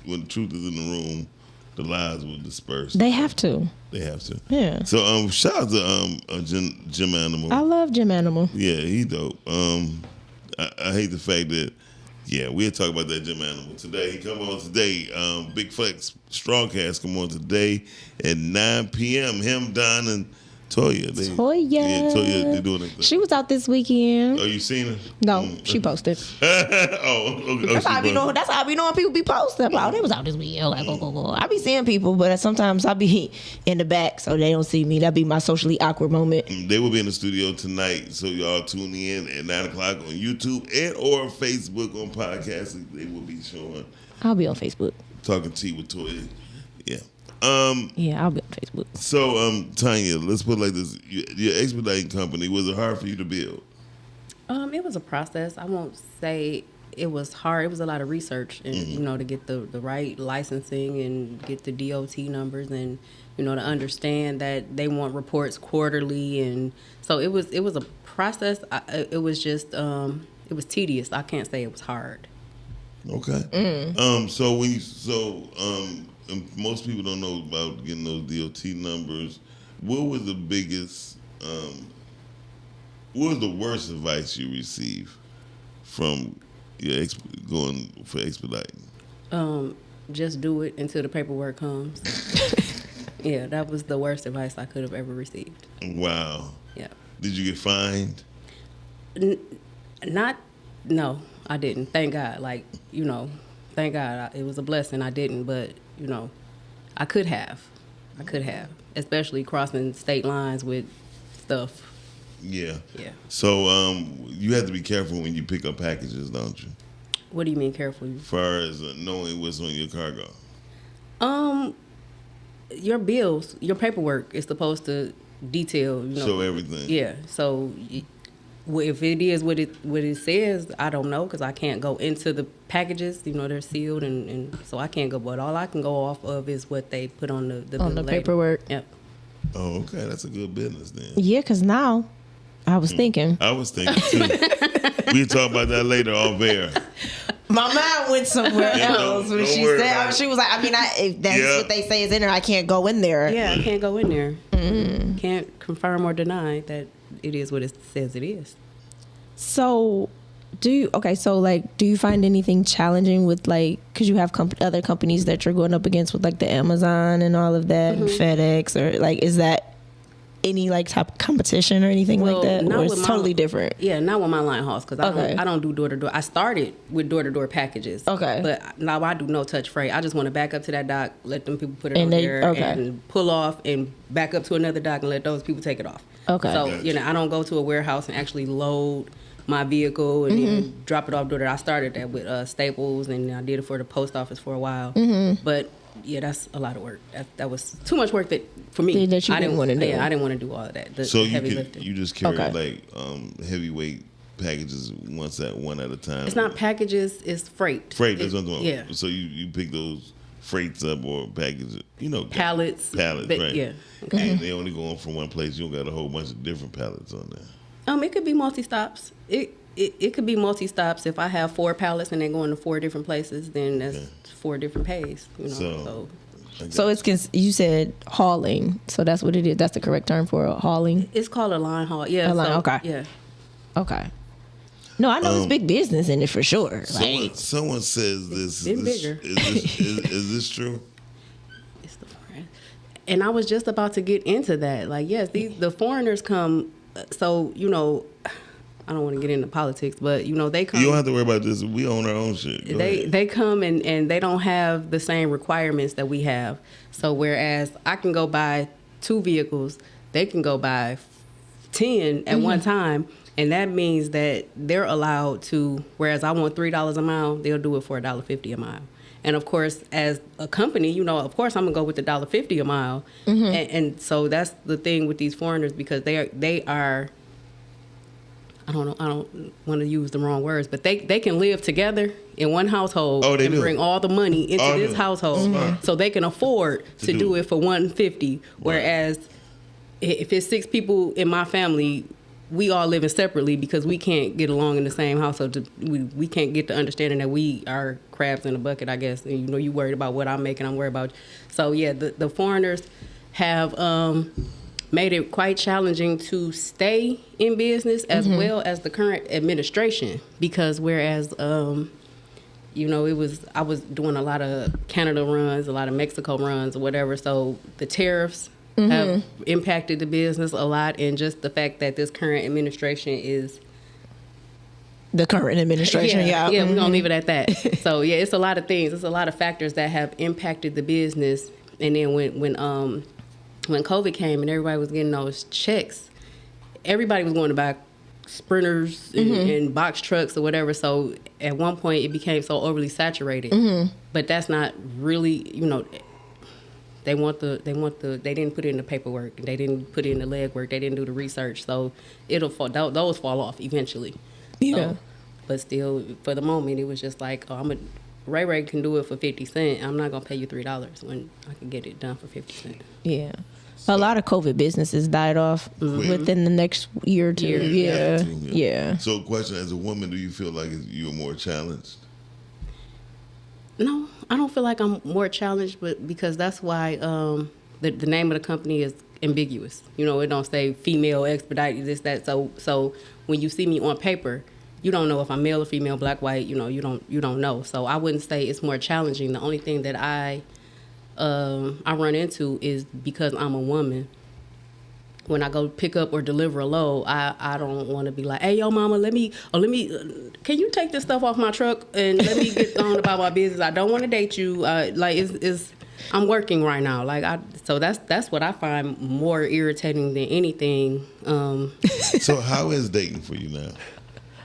when the truth is in the room, the lies will disperse. They have to. They have to. Yeah. So shout out to Jim Animal. I love Jim Animal. Yeah, he dope. I hate the fact that, we'll talk about that Jim Animal today. He come on today. Big Flex Strongcast come on today at 9 p.m. Him, Don, and Toya. Toya, they doing it. She was out this weekend. Oh, you seen her? No, she posted. Okay. That's how I be knowing. That's how I be knowing people be posting about. They was out this weekend. Like, go. I be seeing people, but sometimes I be in the back so they don't see me. That be my socially awkward moment. They will be in the studio tonight, so y'all tune in at 9 o'clock on YouTube and or Facebook on podcasting. They will be showing. I'll be on Facebook. Talking tea with Toya. Yeah. Yeah, I'll be on Facebook. So, Tanya, let's put it like this: your expediting company, was it hard for you to build? It was a process. I won't say it was hard. It was a lot of research, and to get the right licensing and get the DOT numbers, and to understand that they want reports quarterly, and so it was a process. It was just it was tedious. I can't say it was hard. Okay. And most people don't know about getting those DOT numbers. What was the biggest, what was the worst advice you received from your going for expediting? Just do it until the paperwork comes. Yeah, that was the worst advice I could have ever received. Wow. Yeah. Did you get fined? No, I didn't. Thank God. Thank God. It was a blessing. I didn't, but I could have, especially crossing state lines with stuff. Yeah. So you have to be careful when you pick up packages, don't you? What do you mean careful? As far as knowing what's on your cargo. Your bills, your paperwork is supposed to detail. Show everything. Yeah. So if it is what it says, I don't know because I can't go into the packages. They're sealed, and so I can't go. But all I can go off of is what they put on the bill later. Paperwork. Yep. Oh, okay. That's a good business then. Yeah, because now I was thinking. I was thinking too. We'll talk about that later off air. My mind went somewhere else when she said. She was like, if that's what they say is in there, I can't go in there. Yeah, I can't go in there. Can't confirm or deny that it is what it says it is. So, do you find anything challenging with because you have other companies that you're going up against with the Amazon and all of that, and FedEx, or is that any type of competition or anything like that, or it's totally different? Yeah, not with my line hauls because I don't do door to door. I started with door to door packages. Okay, but now I do no touch freight. I just want to back up to that dock, let them people put it on there, and pull off, and back up to another dock and let those people take it off. Okay, so I don't go to a warehouse and actually load my vehicle and then drop it off door. I started that with Staples, and I did it for the post office for a while. But yeah, that's a lot of work. That was too much work for me. That you didn't want to do. Yeah, I didn't want to do all of that. So heavy lifting. You just carry heavyweight packages one at a time. It's not packages. It's freight. That's what I'm doing. Yeah. So you pick those freights up or packages. Pallets. Right? Yeah. Okay. And they only going from one place. You don't got a whole bunch of different pallets on there. It could be multi-stops. It could be multi-stops. If I have 4 pallets and they're going to 4 different places, then that's 4 different pays. So So you said hauling. So that's what it is. That's the correct term for hauling. It's called a line haul. Yeah. A line, okay. Yeah. Okay. No, I know it's big business in it for sure. Someone says this. It's bigger. Is this true? It's the foreign. And I was just about to get into that. Like, yes, the foreigners come. So, you know, I don't want to get into politics, but, you know, they come. You don't have to worry about this. We own our own shit. They come and they don't have the same requirements that we have. So whereas I can go buy 2 vehicles, they can go buy 10 at one time. And that means that they're allowed to, whereas I want $3 a mile, they'll do it for $1.50 a mile. And of course, as a company, you know, of course I'm gonna go with the $1.50 a mile. And so that's the thing with these foreigners, because they are I don't know, I don't want to use the wrong words, but they can live together in one household and bring all the money into this household, so they can afford to do it for $150. Whereas if it's 6 people in my family, we all living separately because we can't get along in the same household. We can't get the understanding that we are crabs in a bucket, I guess. And, you know, you worried about what I'm making, I'm worried about. So yeah, the foreigners have made it quite challenging to stay in business as well as the current administration, because whereas you know, I was doing a lot of Canada runs, a lot of Mexico runs or whatever, so the tariffs have impacted the business a lot, and just the fact that this current administration is the current administration. Yeah, we're gonna leave it at that. So yeah, it's a lot of things. It's a lot of factors that have impacted the business. And then when COVID came and everybody was getting those checks, everybody was going to buy Sprinters and box trucks or whatever. So at one point it became so overly saturated. But that's not really, you know, they didn't put it in the paperwork, they didn't put it in the legwork, they didn't do the research. So those fall off eventually. Yeah. So, but still, for the moment, it was just like, Ray can do it for 50 cents. I'm not gonna pay you $3 when I can get it done for 50 cents. Yeah. A lot of COVID businesses died off within the next year or two. Yeah. So, question: as a woman, do you feel like you're more challenged? No, I don't feel like I'm more challenged, but because that's why the name of the company is ambiguous. You know, it don't say female expedite this that. So when you see me on paper, you don't know if I'm male or female, black, white. You know, you don't know. So I wouldn't say it's more challenging. The only thing that I run into is because I'm a woman. When I go pick up or deliver a load, I don't want to be like, hey, yo, mama, can you take this stuff off my truck and let me get on about my business? I don't want to date you. I'm working right now. So that's what I find more irritating than anything. So how is dating for you now?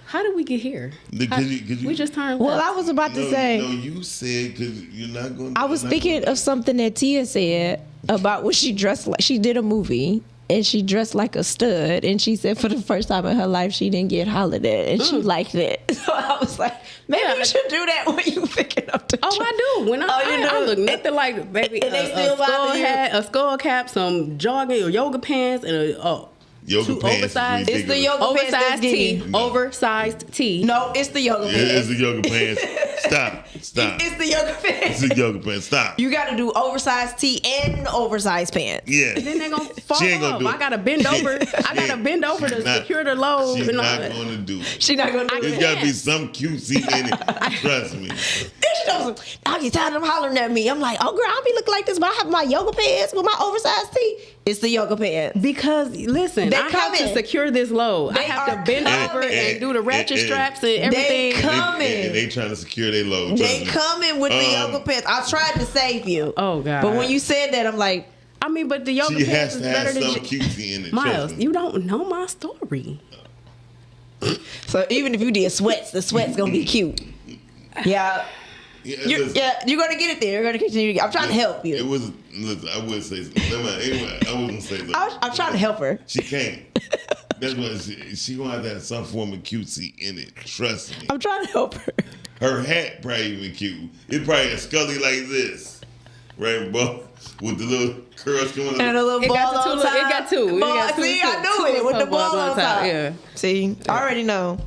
How did we get here? We just turned. Well, I was about to say. No, you said because you're not going. I was thinking of something that Tia said about when she dressed like she did a movie. And she dressed like a stud, and she said for the first time in her life she didn't get hollered at, and she liked it. So I was like, maybe you should do that when you picking up the truck. I do. When I look nothing like baby a skull cap, some jogging or yoga pants, and yoga pants. Oversized. It's the yoga oversized pants. Tee. No. Oversized tee. No, it's the yoga pants. It's the yoga pants. Stop. It's the yoga pants. It's the yoga pants. Stop. You got to do oversized tee and oversized pants. Yeah. And then they're gonna fall off. I gotta bend over. To secure the load. She's not going to do it. She's not going to do it. There's got to be some cutesy in it. Trust me. I get tired of them hollering at me. I'm like, oh girl, I'll be looking like this, but I have my yoga pants with my oversized tee. It's the yoga pants. Because listen, I have to secure this load. I have to bend over and do the ratchet straps and everything. They coming. And they trying to secure their load. They coming with the yoga pants. I tried to save you. Oh God. But when you said that, I'm like, I mean, but the yoga pants is better than cutesy in it. Miles, you don't know my story. So even if you did sweats, the sweats gonna be cute. Yeah. You're gonna get it there. You're gonna continue. I'm trying to help you. It was. Listen, I would say something. Anyway, I wouldn't say something. I'm trying to help her. She can't. That's what she gonna have to have some form of cutesy in it. Trust me. I'm trying to help her. Her hat probably even cute. It's probably a scully like this, right, bro? With the little curls coming. And a little ball on top. It got two. See, I knew it with the ball on top. Yeah. See, I already know.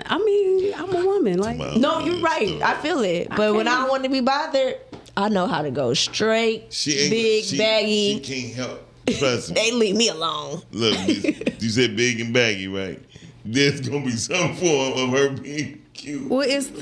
I mean, I'm a woman. Like, no, you're right. I feel it. But when I don't want to be bothered, I know how to go straight, baggy. She can't help. Trust me. They leave me alone. Look, you said big and baggy, right? There's gonna be some form of her being cute. Well, it's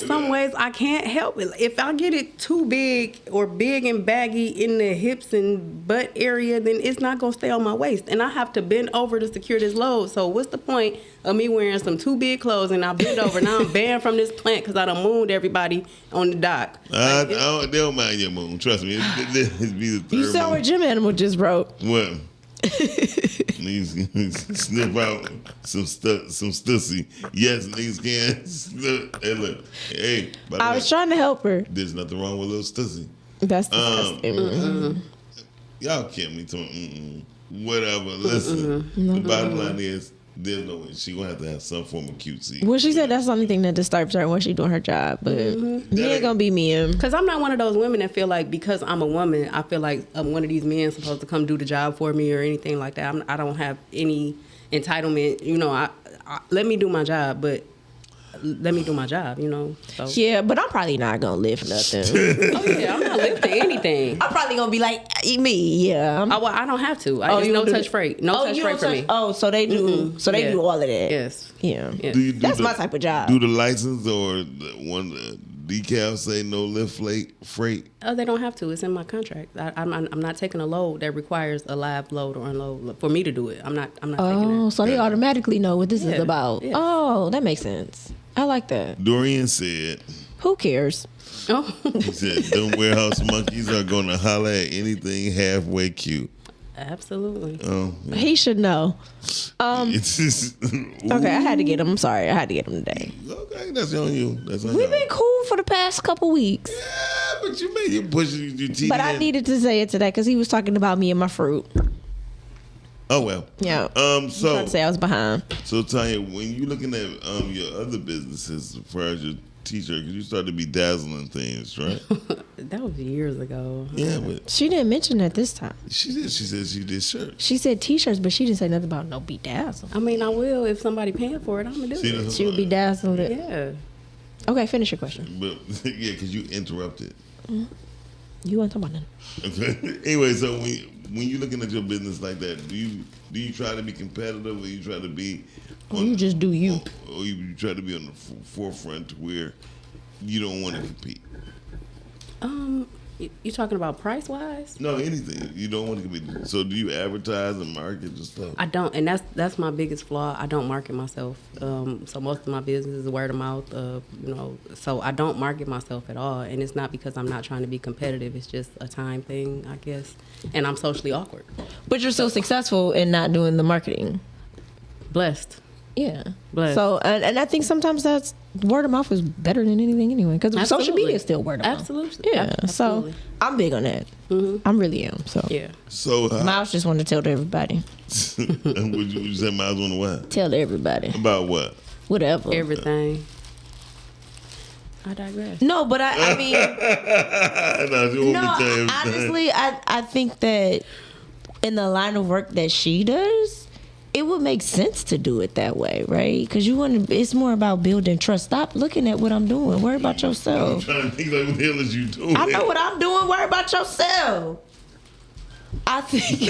some ways I can't help it. If I get it too big or big and baggy in the hips and butt area, then it's not gonna stay on my waist, and I have to bend over to secure this load. So what's the point of me wearing some too big clothes and I bend over? Now I'm banned from this plant because I done mooned everybody on the dock. They don't mind your moon. Trust me. It'd be the third You saw what Jim Animal just wrote. What? Niggas sniff out some stussy. Yes, niggas can. Hey, look. Hey, I was trying to help her. There's nothing wrong with a little stussy. That's disgusting. Y'all can't be talking. Whatever. Listen. The bottom line is, there's no way she gonna have some form of cutesy. Well, she said that's the only thing that disturbs her when she doing her job. But he ain't gonna be me. Because I'm not one of those women that feel like because I'm a woman, I feel like one of these men supposed to come do the job for me or anything like that. I don't have any entitlement. You know, I let me do my job, but let me do my job, you know. So. Yeah, but I'm probably not gonna lift nothing. Oh yeah, I'm not lifting anything. I'm probably gonna be like me. Yeah. I don't have to. It's no touch freight. No touch freight for me. Oh, so they do. So they do all of that. Yes. Yeah. That's my type of job. Do the license or one decal say no lift freight? Oh, they don't have to. It's in my contract. I'm not taking a load that requires a live load or unload for me to do it. I'm not taking it. Oh, so they automatically know what this is about. Yeah. Oh, that makes sense. I like that. Dorian said, who cares? Oh. He said, them warehouse monkeys are going to holler at anything halfway cute. Absolutely. Oh, yeah. He should know. Okay, I had to get him. I'm sorry. I had to get him today. Okay, that's on you. We've been cool for the past couple weeks. Yeah, but you made him push your teeth. But I needed to say it today because he was talking about me and my fruit. Oh well. Yeah. So trying to say I was behind. So Tanya, when you looking at your other businesses as far as your t-shirt, because you started to be dazzling things, right? That was years ago. Yeah, but she didn't mention that this time. She did. She said she did shirts. She said t-shirts, but she didn't say nothing about no bedazzled. I mean, I will if somebody paying for it. I'm gonna do it. She would be dazzled. Yeah. Okay, finish your question. But yeah, because you interrupted. You want to talk about nothing. Okay. Anyway, so when you looking at your business like that, do you try to be competitive, or you try to be? You just do you. Or you try to be on the forefront to where you don't want to compete. You talking about price wise? No, anything. You don't want to compete. So do you advertise and market and stuff? I don't, and that's my biggest flaw. I don't market myself. So most of my business is word of mouth. So I don't market myself at all, and it's not because I'm not trying to be competitive. It's just a time thing, I guess. And I'm socially awkward. But you're still successful in not doing the marketing. Blessed. Yeah. Blessed. So and I think sometimes that's word of mouth is better than anything anyway, because social media is still word of mouth. Absolutely. Yeah. Absolutely. So I'm big on that. I really am. So yeah. So Miles just wanted to tell to everybody. Would you say Miles want to what? Tell everybody about what? Whatever. Everything. I digress. No, but I mean, honestly, I think that in the line of work that she does, it would make sense to do it that way, right? Because it's more about building trust. Stop looking at what I'm doing. Worry about yourself. I'm trying to think like what the hell is you doing? I know what I'm doing. Worry about yourself. I think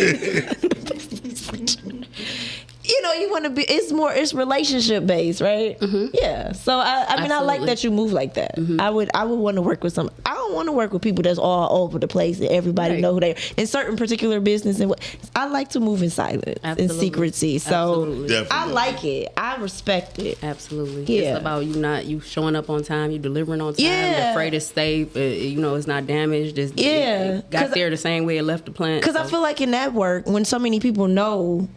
you want to be. It's relationship based, right? Yeah. So I mean, I like that you move like that. I would want to work with some. I don't want to work with people that's all over the place and everybody know who they are in certain particular business. And I like to move in silence and secrecy. So I like it. I respect it. Absolutely. Yeah. It's about you showing up on time, you delivering on time. The freight is safe. It's not damaged. It got there the same way it left the plant. Because I feel like in that work, when so many people know.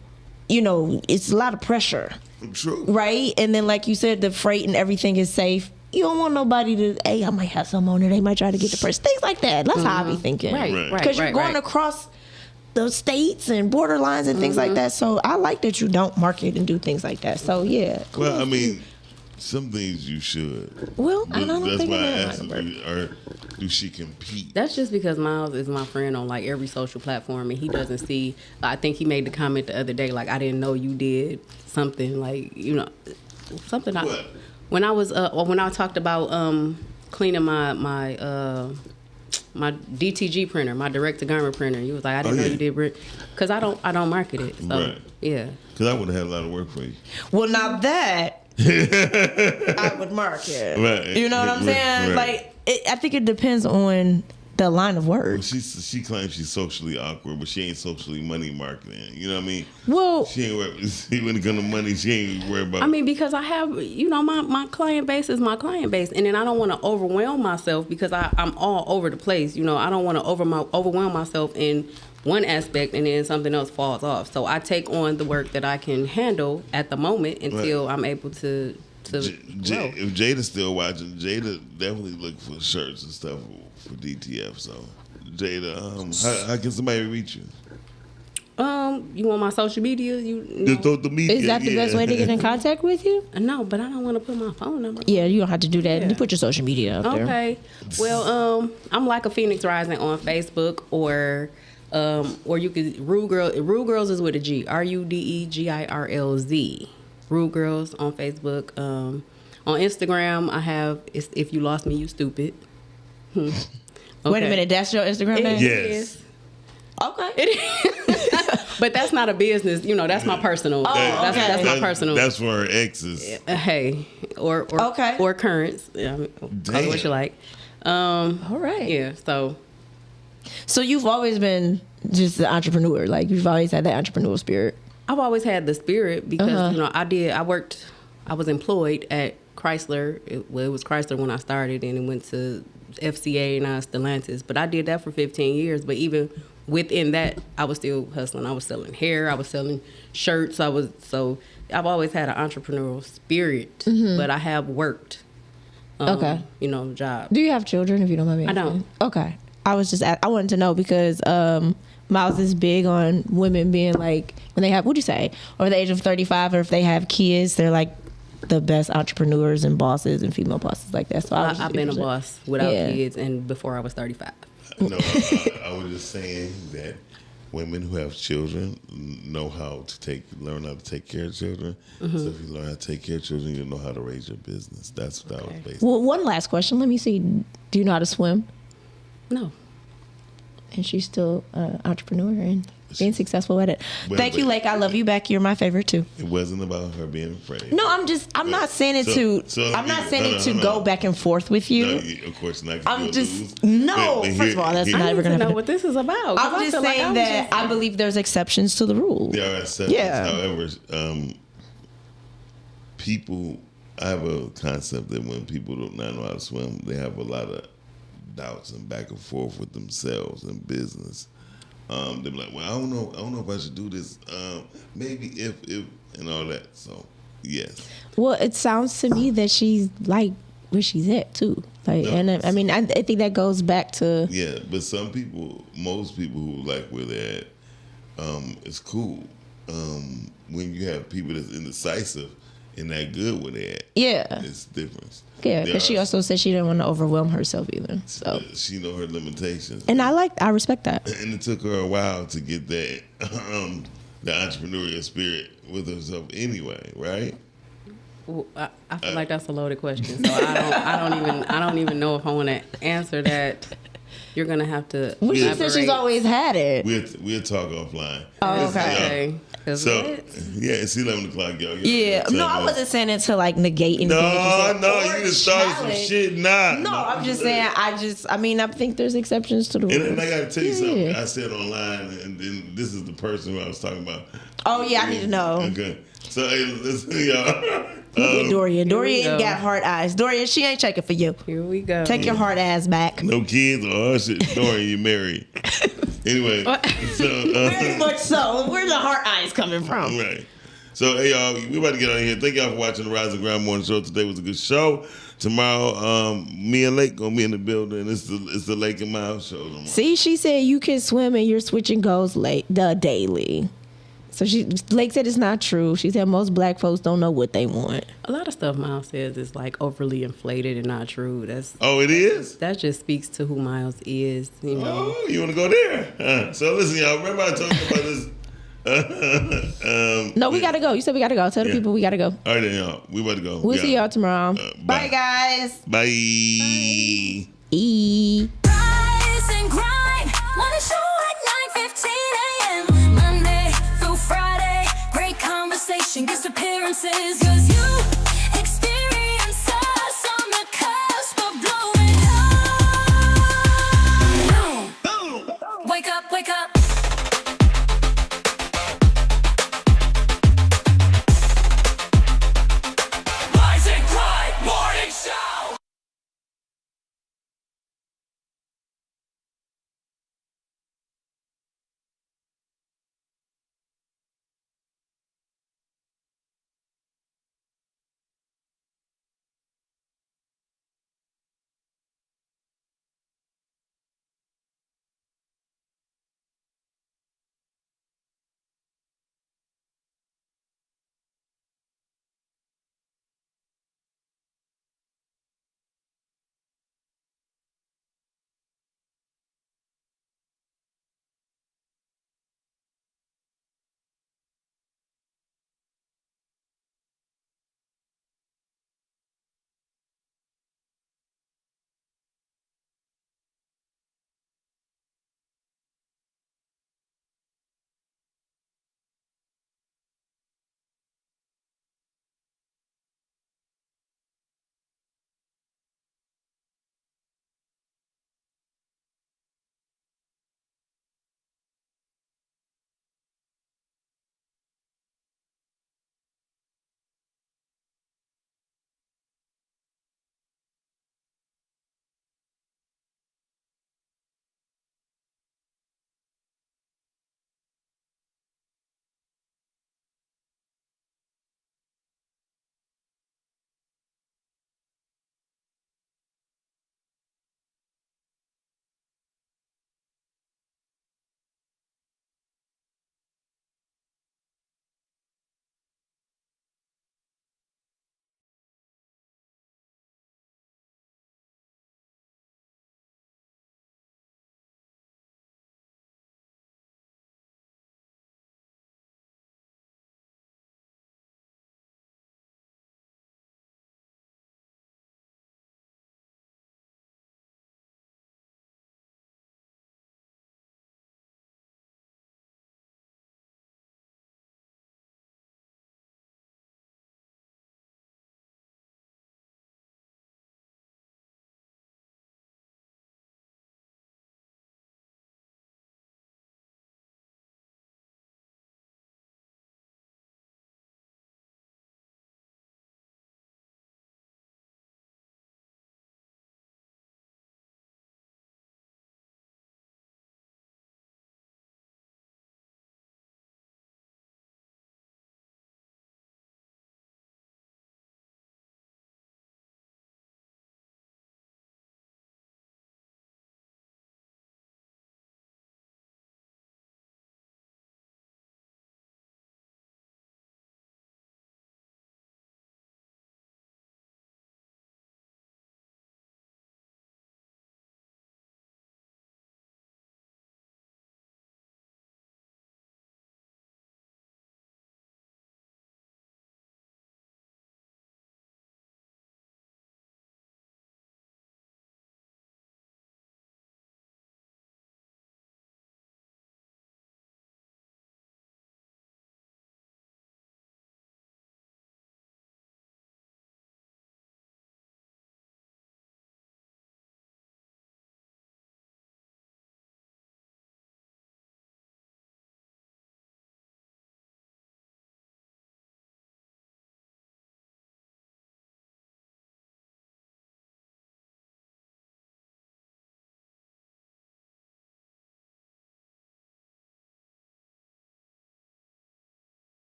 It's a lot of pressure. True. Right? And then, like you said, the freight and everything is safe. You don't want nobody to, I might have some on it. They might try to get the purse. Things like that. That's how I be thinking. Right. Because you're going across the states and border lines and things like that. So I like that you don't market and do things like that. So, yeah. Well, I mean, some things you should. Well, I don't that's think why I that asked her, do she compete? That's just because Miles is my friend on like every social platform, and he doesn't see. I think he made the comment the other day, like, I didn't know you did something, like, something. When I was when I talked about cleaning my my DTG printer, my direct to garment printer. You was like, I didn't know you did print, because I don't market it. So, Right. yeah. Because I would have had a lot of work for you. Well, now that I would market. Right. You know what I'm saying? Right. Like, I think it depends on the line of work. Well, she claims she's socially awkward, but she ain't socially money marketing. You know what I mean? Well, she ain't when it comes to money, she ain't worried about. I mean, because I have, my client base is my client base, and then I don't want to overwhelm myself because I'm all over the place. I don't want to overwhelm myself in one aspect and then something else falls off. So I take on the work that I can handle at the moment until I'm able to grow. If Jada's still watching, Jada definitely look for shirts and stuff for DTF. So Jada, how can somebody reach you? You want my social media? The media, is that the best way to get in contact with you? No, but I don't want to put my phone number. Yeah, you don't have to do that. You put your social media out there. Okay. Well, I'm like a Phoenix Rising on Facebook, or you could Rude Girls is with a G. RUDEGIRLZ. Rude Girls on Facebook. On Instagram, I have If You Lost Me, You Stupid. Okay. Wait a minute, that's your Instagram name? Yes. Okay. It is. But that's not a business. That's my personal. That's my personal. That's for her exes. Hey, or currents. Yeah, call it what you like. All right. Yeah. So you've always been just an entrepreneur. Like, you've always had that entrepreneurial spirit. I've always had the spirit because I was employed at Chrysler. It was Chrysler when I started, and it went to FCA and now it's Stellantis. But I did that for 15 years. But even within that, I was still hustling. I was selling hair. I was selling shirts. I've always had an entrepreneurial spirit, but I have worked. Job. Do you have children, if you don't mind me asking? I don't. Okay. I wanted to know because Miles is big on women being like, when they have, what'd you say, over the age of 35, or if they have kids, they're like the best entrepreneurs and bosses and female bosses like that. So I've been a boss without kids and before I was 35. No, I was just saying that women who have children know how to learn how to take care of children. So if you learn how to take care of children, you know how to raise your business. That's what I was basically. Well, one last question. Let me see. Do you know how to swim? No. And she's still an entrepreneur and being successful at it. Thank you, Lake. I love you back. You're my favorite too. It wasn't about her being afraid. No, I'm not saying it to go back and forth with you. No, of course not. I'm just first of all, that's not ever going to happen. Know what this is about. I'm just saying that I believe there's exceptions to the rule. There are exceptions. Yeah. However, I have a concept that when people do not know how to swim, they have a lot of doubts and back and forth with themselves and business. They're like, well, I don't know if I should do this. Maybe if and all that. So yes. Well, it sounds to me that she's like where she's at too. Like, and I mean, I think that goes back to but most people who like where they're at, it's cool. When you have people that's indecisive and that good where they're at, it's different. Yeah, because she also said she didn't want to overwhelm herself either. So she know her limitations, and I respect that. And it took her a while to get that the entrepreneurial spirit with herself anyway, right? Well, I feel like that's a loaded question, so I don't even know if I want to answer that. You're gonna have to. Well, she said she's always had it. We'll talk offline. Oh, okay. So it's 11 o'clock, y'all. Yeah, no, I wasn't saying it to like negate anything. No, you just started some shit. Nah. No, I'm just saying. I think there's exceptions to the rule. And I gotta tell you something. I said online, and then this is the person who I was talking about. Oh yeah, I need to know. Okay, so hey, listen, y'all. Look at Dorian. Dorian got hard eyes. Dorian, she ain't checking for you. Here we go. Take your hard ass back. No kids or shit. Dorian, you married. Anyway, very much so. Where's the heart eyes coming from? Right. So, hey, y'all, we about to get on here. Thank y'all for watching the Rise and Grind Morning Show. Today was a good show. Tomorrow, me and Lake gonna be in the building. It's the Lake and Miles show tomorrow. See, she said you can swim and you're switching goals daily. So Lake said it's not true. She said most black folks don't know what they want. A lot of stuff Miles says is like overly inflated and not true. It is? That just speaks to who Miles is, you know. Oh, you want to go there? So listen, y'all. Remember I told you about this? No, we got to go. You said we got to go. Tell the people we got to go. All right, then, y'all. We about to go. We'll see y'all tomorrow. Bye, guys. Bye. Bye. Morning show at 9:15 a.m. Monday through Friday, great conversation, guest appearances, 'cause you